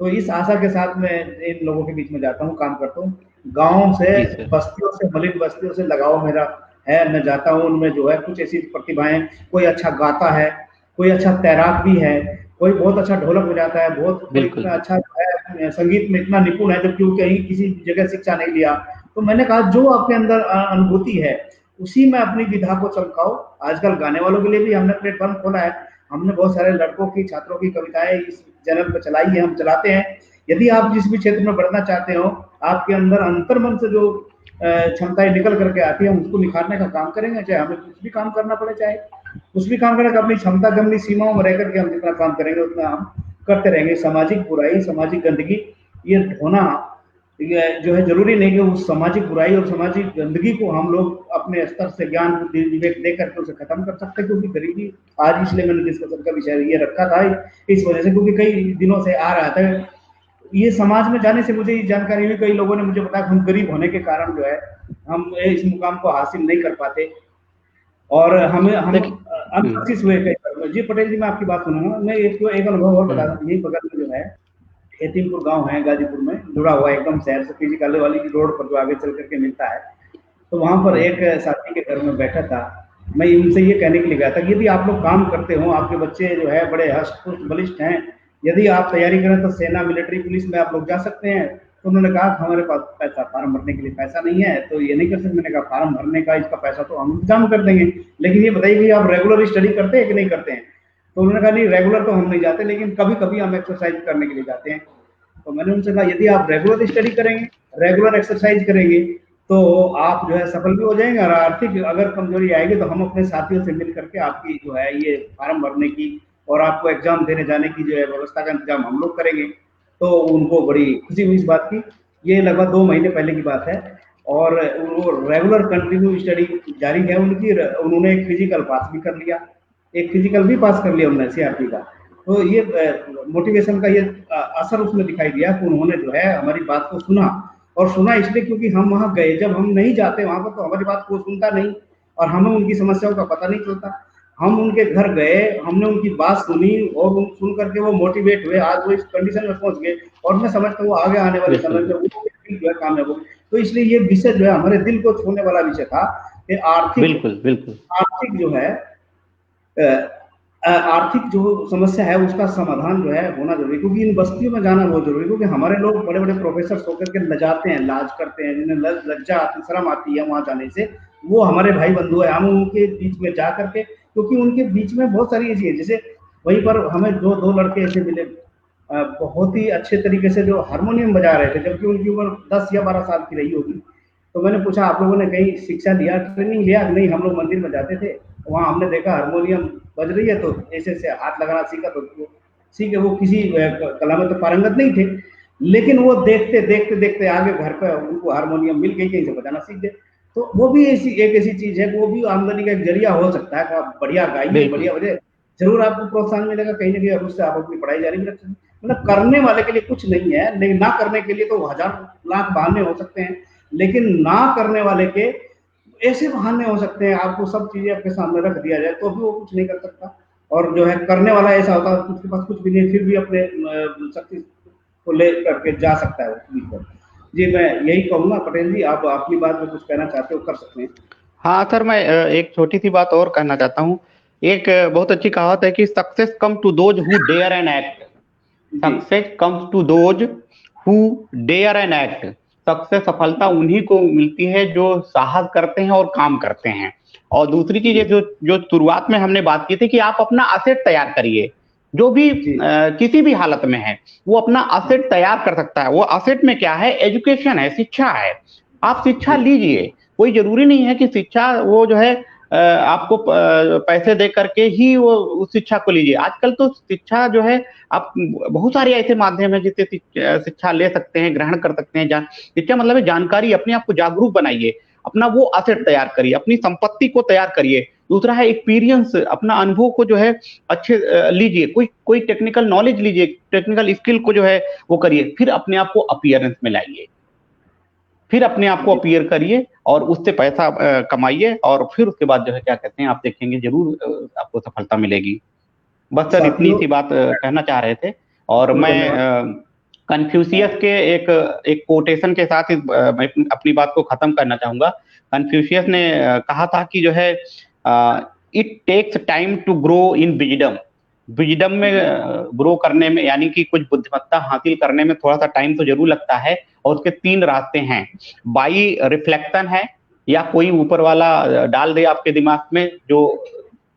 तो इस आशा के साथ मैं इन लोगों के बीच में जाता हूँ, काम करता हूँ। गाँव से, जी सर। बस्तियों से, मलिन बस्तियों से लगाव मेरा है। मैं जाता हूँ, उनमें जो है कुछ ऐसी प्रतिभाएं, कोई अच्छा गाता है, कोई अच्छा तैराक भी है, कोई बहुत अच्छा ढोलक बजाता है, बहुत कोई बिल्कुल। इतना अच्छा है संगीत में इतना निपुण है, जबकि वो कहीं किसी जगह शिक्षा नहीं लिया। तो मैंने कहा जो आपके अंदर अनुभूति है उसी में अपनी विधा को चमकाओ। आजकल गाने वालों के लिए भी हमने प्लेटफॉर्म खोला है। हमने बहुत सारे लड़कों की, छात्रों की कविताएं इस चैनल पर चलाई है, हम चलाते हैं। यदि आप जिस भी क्षेत्र में बढ़ना चाहते हो, आपके अंदर अंतर्मन से जो क्षमताएं निकल करके आती है, उसको निखारने का काम करेंगे। चाहे हमें कुछ भी काम करना पड़े, चाहे कुछ भी काम करें, अपनी क्षमता के, अपनी सीमाओं में रह करके हम जितना काम करेंगे उतना हम करते रहेंगे। सामाजिक बुराई, सामाजिक गंदगी ये ढोना जो है, जरूरी नहीं कि उस सामाजिक बुराई और सामाजिक गंदगी को हम लोग अपने स्तर से ज्ञान बुद्धि विवेक दे करके उसे खत्म कर सकते हैं। क्योंकि गरीबी आज, इसलिए मैंने डिस्कशन का विषय ये रखा था इस वजह से, क्योंकि कई दिनों से आ रहा था ये समाज में जाने से मुझे ये जानकारी हुई। कई लोगों ने मुझे बताया हम गरीब होने के कारण जो है हम इस मुकाम को हासिल नहीं कर पाते, और हम देखिए। अनसक्सेस हुए कई बार। जी पटेल जी, मैं आपकी बात सुनूंगा। मैं एक अनुभव और बता हम्म। दूं। यही बगल में जो है हेतिमपुर गांव है, गाजीपुर में जुड़ा हुआ है एकदम शहर से, पीजी काले वाली की रोड पर जो आगे चल करके मिलता है। तो वहां पर हम्म। एक साथी के घर में बैठा था। मैं उनसे ये कहने के लिए गया था कि यदि आप लोग काम करते हो, आपके बच्चे जो है बड़े हष्ट पुष्ट बलिष्ठ हैं, यदि आप तैयारी करें तो सेना, मिलिट्री, पुलिस में आप लोग जा सकते हैं। तो उन्होंने कहा कि हमारे पास पैसा, फार्म भरने के लिए पैसा नहीं है, तो ये नहीं कर सकते। मैंने कहा फार्म भरने का इसका पैसा तो हम इंतजाम कर देंगे, लेकिन ये बताइए कि आप रेगुलर स्टडी करते हैं कि नहीं करते हैं? तो उन्होंने कहा नहीं, रेगुलर तो हम नहीं जाते, लेकिन कभी कभी हम एक्सरसाइज करने के लिए जाते हैं। तो मैंने उनसे कहा यदि आप रेगुलर स्टडी करेंगे, रेगुलर एक्सरसाइज करेंगे, तो आप जो है सफल भी हो जाएंगे, और आर्थिक अगर कमजोरी आएगी तो हम अपने साथियों से मिल करके आपकी जो है ये फार्म भरने की और आपको एग्जाम देने जाने की जो है व्यवस्था का इंतजाम हम लोग करेंगे। तो उनको बड़ी खुशी हुई इस बात की। ये लगभग 2 महीने पहले की बात है। और वो रेगुलर कंटिन्यू स्टडी जारी है उनकी। उन्होंने एक फिजिकल पास भी कर लिया, एक फिजिकल भी पास कर लिया उन्होंने सीआरपी का। तो ये मोटिवेशन का ये असर उसमें दिखाई दिया कि उन्होंने जो है हमारी बात को सुना। और सुना इसलिए क्योंकि हम वहां गए, जब हम नहीं जाते वहां पर तो हमारी बात को सुनता नहीं और हमें उनकी समस्याओं का पता नहीं चलता। हम उनके घर गए, हमने उनकी बात सुनी और सुन करके वो मोटिवेट हुए, आज वो इस कंडीशन में पहुंच गए। और मैं समझता हूँ आगे आने वाले समय बिल्कुल। में वो जो है कामयाब हो। तो इसलिए ये विषय जो है हमारे दिल को छूने वाला विषय था कि आर्थिक, बिल्कुल। बिल्कुल। आर्थिक जो है आर्थिक जो समस्या है उसका समाधान जो है होना जरूरी, क्योंकि इन बस्तियों में जाना बहुत जरूरी। क्योंकि हमारे लोग बड़े बड़े प्रोफेसर होकर के लजाते हैं, लाज करते हैं, जिन्हें लज्जा आती, शर्म आती है वहां जाने से। वो हमारे भाई बंधु है, हम उनके बीच में जा करके, क्योंकि उनके बीच में बहुत सारी ऐसी है, जैसे वहीं पर हमें दो लड़के ऐसे मिले, बहुत ही अच्छे तरीके से जो हारमोनियम बजा रहे थे, जबकि उनकी उम्र 10 या 12 साल की रही होगी। तो मैंने पूछा आप लोगों ने कहीं शिक्षा लिया, ट्रेनिंग लिया? नहीं, हम लोग मंदिर में जाते थे, वहां हमने देखा हारमोनियम बज रही है तो ऐसे ऐसे हाथ लगाना सीखा। तो सीखे, वो किसी कला में तो पारंगत नहीं थे, लेकिन वो देखते देखते देखते आगे घर पे उनको हारमोनियम मिल गई, कहीं से बजाना सीख गए। तो वो भी ऐसी चीज है, वो भी आमदनी का एक जरिया हो सकता है कि आप बढ़िया गाइए, बिल्कुल। बढ़िया बजे, जरूर आपको प्रोत्साहन मिलेगा कहीं ना कहीं, और उससे आप अपनी पढ़ाई जारी भी रख सकते हैं। मतलब करने वाले के लिए कुछ नहीं है, लेकिन ना करने के लिए तो हजार लाख बहाने हो सकते हैं, लेकिन ना करने वाले के ऐसे बहाने हो सकते हैं। आपको सब चीजें आपके सामने रख दिया जाए तो भी वो कुछ नहीं कर सकता। और जो है करने वाला ऐसा होता है उसके पास कुछ भी नहीं, फिर भी अपने शक्ति को ले करके जा सकता है उस। जी मैं यही कहूंगा। पटेल जी, आप अपनी बात में कुछ कहना चाहते हो कर सकते हैं। हाँ सर, मैं एक छोटी सी बात और कहना चाहता हूँ। एक बहुत अच्छी कहावत है कि success come to those who dare and act. जी success comes to those who dare and act. Success, सफलता उन्हीं को मिलती है जो साहस करते हैं और काम करते हैं। और दूसरी चीज जी है जो जो शुरुआत में हमने बात की थी कि आप अपना असेट तैयार करिए। जो भी जी किसी भी हालत में है वो अपना असेट तैयार कर सकता है। वो असेट में क्या है? एजुकेशन है, शिक्षा है। आप शिक्षा जी लीजिए, कोई जरूरी नहीं है कि शिक्षा वो जो है आपको पैसे दे करके ही वो उस शिक्षा को लीजिए। आजकल तो शिक्षा जो है आप बहुत सारे ऐसे माध्यम है जिससे शिक्षा ले सकते हैं, ग्रहण कर सकते हैं। शिक्षा मतलब है जानकारी, अपने आप को जागरूक बनाइए, अपना वो असेट तैयार करिए, अपनी संपत्ति को तैयार करिए। दूसरा है एक्सपीरियंस, अपना अनुभव को जो है अच्छे लीजिए, कोई कोई टेक्निकल नॉलेज लीजिए, टेक्निकल स्किल को जो है वो करिए, फिर अपने आप को अपीयरेंस में लाइए, फिर अपने आप को अपीयर करिए और उससे पैसा कमाइए, और फिर उसके बाद जो है क्या कहते हैं आप देखेंगे जरूर आपको सफलता मिलेगी। बस सर इतनी सी बात कहना चाह रहे थे। और मैं कन्फ्यूशियस के एक कोटेशन के साथ मैं अपनी बात को खत्म करना चाहूंगा। कन्फ्यूशियस ने कहा था कि जो है it takes time to grow in wisdom. Wisdom में ग्रो करने में, यानी कि कुछ बुद्धिमत्ता हासिल करने में थोड़ा सा टाइम तो जरूर लगता है, और उसके 3 रास्ते हैं। बाई रिफ्लेक्शन है, या कोई ऊपर वाला डाल दे आपके दिमाग में जो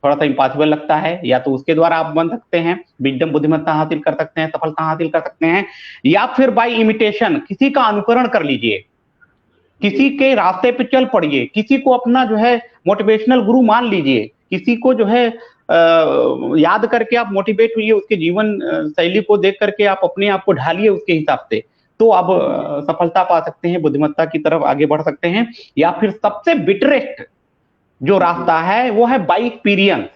थोड़ा सा इम्पॉसिबल लगता है, या तो उसके द्वारा आप बन सकते हैं, विजडम बुद्धिमत्ता हासिल कर सकते हैं, सफलता हासिल कर सकते हैं। या फिर बाई इमिटेशन, किसी का अनुकरण कर लीजिए, किसी के रास्ते पे चल पड़िए, किसी को अपना जो है मोटिवेशनल गुरु मान लीजिए, किसी को जो है याद करके आप मोटिवेट हुई, उसके जीवन शैली को देख करके आप अपने आप को ढालिए उसके हिसाब से, तो आप सफलता पा सकते हैं, बुद्धिमत्ता की तरफ आगे बढ़ सकते हैं। या फिर सबसे बिटरेस्ट जो रास्ता है वो है बाई एक्सपीरियंस,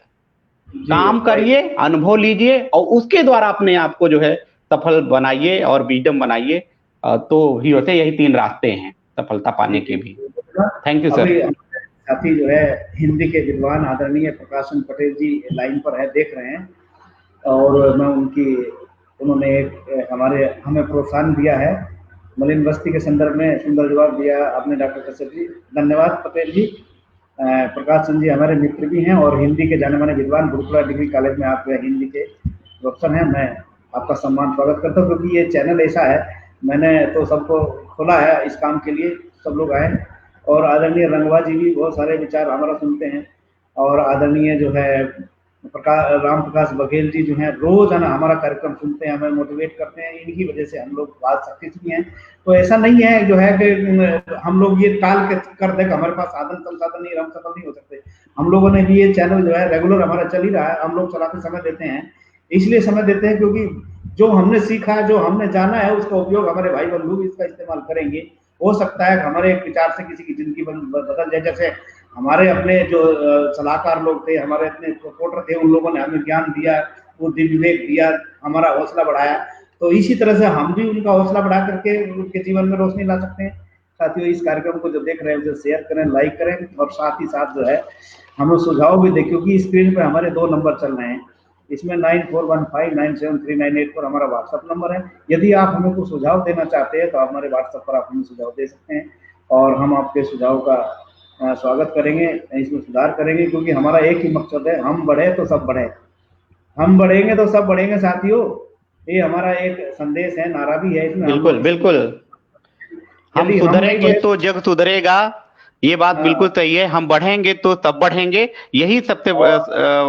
काम करिए, अनुभव लीजिए, और उसके द्वारा अपने आप को जो है सफल बनाइए और विजडम बनाइए। तो ही होते यही 3 रास्ते हैं सफलता पाने के भी। Thank you sir. साथी जो है हिंदी के विद्वान आदरणीय प्रकाश चंद्र पटेल जी लाइन पर है, देख रहे हैं, और मैं उन्होंने एक हमें प्रोत्साहन दिया है, मलिन बस्ती के संदर्भ में सुंदर जवाब दिया आपने डॉक्टर कश्यप जी, धन्यवाद पटेल जी। प्रकाश चंद्र जी हमारे मित्र भी हैं और हिंदी के जाने माने विद्वान, गुरुकुला डिग्री कॉलेज में आप हिंदी के प्रोफेसर हैं। मैं आपका सम्मान स्वागत करता हूँ, क्योंकि ये चैनल ऐसा है, मैंने तो सबको खोला है इस काम के लिए, सब लोग आए। और आदरणीय रंगवा जी भी बहुत सारे विचार हमारा सुनते हैं, और आदरणीय जो है राम प्रकाश बघेल जी जो हैं रोजाना हमारा कार्यक्रम सुनते हैं, हमें मोटिवेट करते हैं, इनकी वजह से हम लोग बात सक्सेसफुल हैं। तो ऐसा नहीं है जो है कि हम लोग ये टाल के कर दें, हमारे पास साधन संसाधन नहीं, हम सफल नहीं हो सकते। हम लोगों ने भी ये चैनल जो है रेगुलर हमारा चल ही रहा है, हम लोग चलाते समय देते हैं, इसलिए समय देते हैं क्योंकि जो हमने सीखा है, जो हमने जाना है, उसका उपयोग हमारे भाई बंधु भी इसका इस्तेमाल करेंगे। हो सकता है हमारे एक विचार से किसी की जिंदगी बदल जाए। जैसे हमारे अपने जो सलाहकार लोग थे, हमारे अपने सपोर्टर थे, उन लोगों ने हमें ज्ञान दिया, बुद्धि विवेक दिया, हमारा हौसला बढ़ाया। तो इसी तरह से हम भी उनका हौसला बढ़ा करके उनके जीवन में रोशनी ला सकते हैं। साथियों, इस कार्यक्रम को जो देख रहे हैं उसे शेयर करें, लाइक करें, और साथ ही साथ जो है हमें सुझाव भी दें, क्योंकि स्क्रीन पे हमारे 2 नंबर चल रहे हैं, इसमें 9415973984 पर हमारा व्हाट्सएप नंबर है। यदि आप हमें कुछ सुझाव देना चाहते हैं तो आप हमारे व्हाट्सएप पर आप हमें सुझाव दे सकते हैं, और हम आपके सुझाव का स्वागत करेंगे, इसमें सुधार करेंगे, क्योंकि हमारा एक ही मकसद है, हम बढ़े तो सब बढ़े, हम बढ़ेंगे तो सब बढ़ेंगे। साथियों, ये हमारा एक संदेश है, नारा भी है इसमें। बिल्कुल बिल्कुल, हम सुधरेंगे तो जग सुधरेगा, ये बात बिल्कुल सही है। हम बढ़ेंगे तो सब बढ़ेंगे, यही सबसे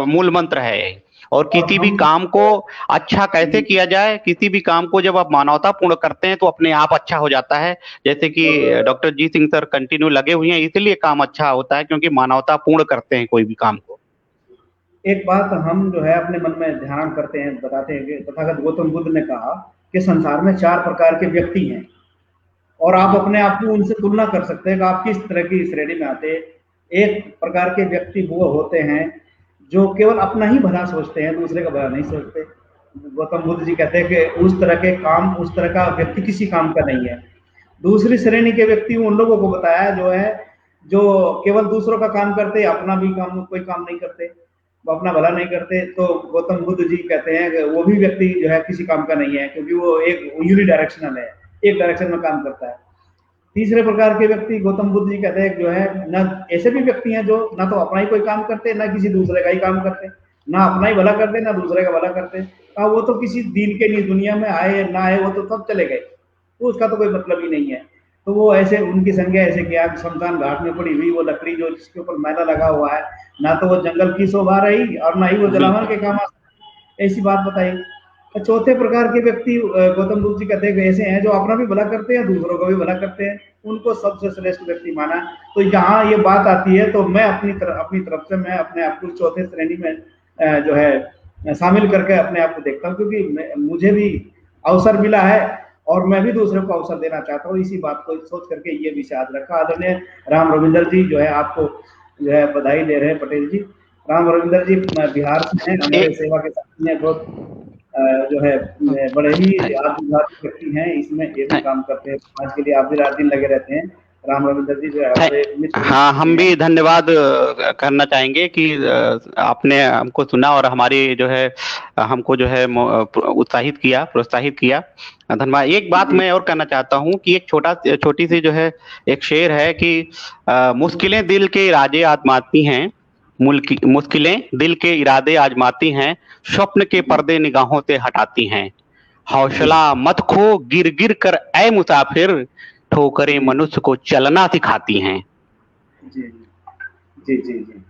मूल मंत्र है। और किसी भी काम को अच्छा कैसे किया जाए, किसी भी काम को जब आप मानवतापूर्ण करते हैं तो अपने आप अच्छा हो जाता है। जैसे कि डॉक्टर जी सिंह सर कंटिन्यू लगे हुए हैं, इसलिए काम अच्छा होता है क्योंकि मानवतापूर्ण करते हैं कोई भी काम को। एक बात हम जो है अपने मन में ध्यान करते हैं, बताते हैं कि तथागत गौतम बुद्ध ने कहा कि संसार में 4 प्रकार के व्यक्ति हैं, और आप अपने आप को उनसे तुलना कर सकते हैं कि आप किस तरह की श्रेणी में आते हैं। एक प्रकार के व्यक्ति वो होते हैं जो केवल अपना ही भला सोचते हैं, दूसरे का भला नहीं सोचते। गौतम बुद्ध जी कहते हैं कि उस तरह का व्यक्ति किसी काम का नहीं है। दूसरी श्रेणी के व्यक्ति उन लोगों को बताया जो केवल दूसरों का काम करते, अपना भी कोई काम नहीं करते, वो अपना भला नहीं करते। तो गौतम बुद्ध जी कहते हैं कि वो भी व्यक्ति जो है किसी काम का नहीं है, क्योंकि वो एक यूनिडायरेक्शनल है, एक डायरेक्शन में काम करता है। तीसरे प्रकार के व्यक्ति गौतम बुद्ध जी कहते हैं जो है न, ऐसे भी व्यक्ति हैं जो ना तो अपना ही कोई काम करते, ना किसी दूसरे का ही काम करते, ना अपना ही भला करते, ना दूसरे का भला करते। वो तो किसी दिन के लिए दुनिया में आए ना आए, वो तो सब चले गए, तो उसका तो कोई मतलब ही नहीं है। तो वो ऐसे उनकी संज्ञा ऐसे कि आज शमशान घाट में पड़ी हुई वो लकड़ी जो जिसके ऊपर मैला लगा हुआ है, ना तो वो जंगल की शोभा रही और ना ही वो जलावन के काम, ऐसी बात बताई। चौथे प्रकार के व्यक्ति गौतम बुद्ध जी कहते हैं ऐसे हैं जो अपना भी भला करते हैं, दूसरों को भी भला करते हैं, उनको सबसे श्रेष्ठ व्यक्ति माना। तो यहाँ ये बात आती है, तो मैं अपनी तरफ से मैं अपने आप को चौथे श्रेणी में जो है शामिल करके अपने आप को देखता हूँ, क्योंकि मुझे भी अवसर मिला है और मैं भी दूसरों को अवसर देना चाहता हूँ। इसी बात को सोच करके ये विषय याद रखा। आदरणीय राम रविंदर जी जो है आपको जो है बधाई दे रहे हैं पटेल जी। राम रविंदर जी बिहार से हैं, हमारे सेवा के साथ में बहुत जो है बड़े ही आत्मघाती व्यक्ति हैं, इसमें ये भी काम करते हैं समाज के लिए, आप भी रात दिन लगे रहते हैं। राम रविंदर जी जो है हमारे मित्र। हाँ, हम भी धन्यवाद करना चाहेंगे कि आपने हमको सुना और हमारी जो है हमको जो है उत्साहित किया, प्रोत्साहित किया। धन्यवाद। एक बात मैं और कहना चाहता हूँ कि एक छोटी सी जो है एक शेर है कि मुश्किलें दिल के इरादे आजमाती हैं, मुश्किलें दिल के इरादे आजमाती हैं, स्वप्न के पर्दे निगाहों से हटाती हैं। हौसला मत खो, गिर गिर कर ऐ मुसाफिर, ठोकरें मनुष्य को चलना सिखाती हैं। जी जी जी जी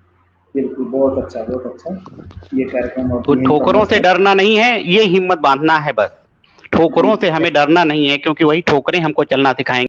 बिल्कुल, बहुत अच्छा बहुत अच्छा। ये कार्यक्रम तो ठोकरों से डरना नहीं है, ये हिम्मत बांधना है बस। ठोकरों से हमें डरना नहीं है, क्योंकि वही ठोकरें हमको चलना सिखाएंगे।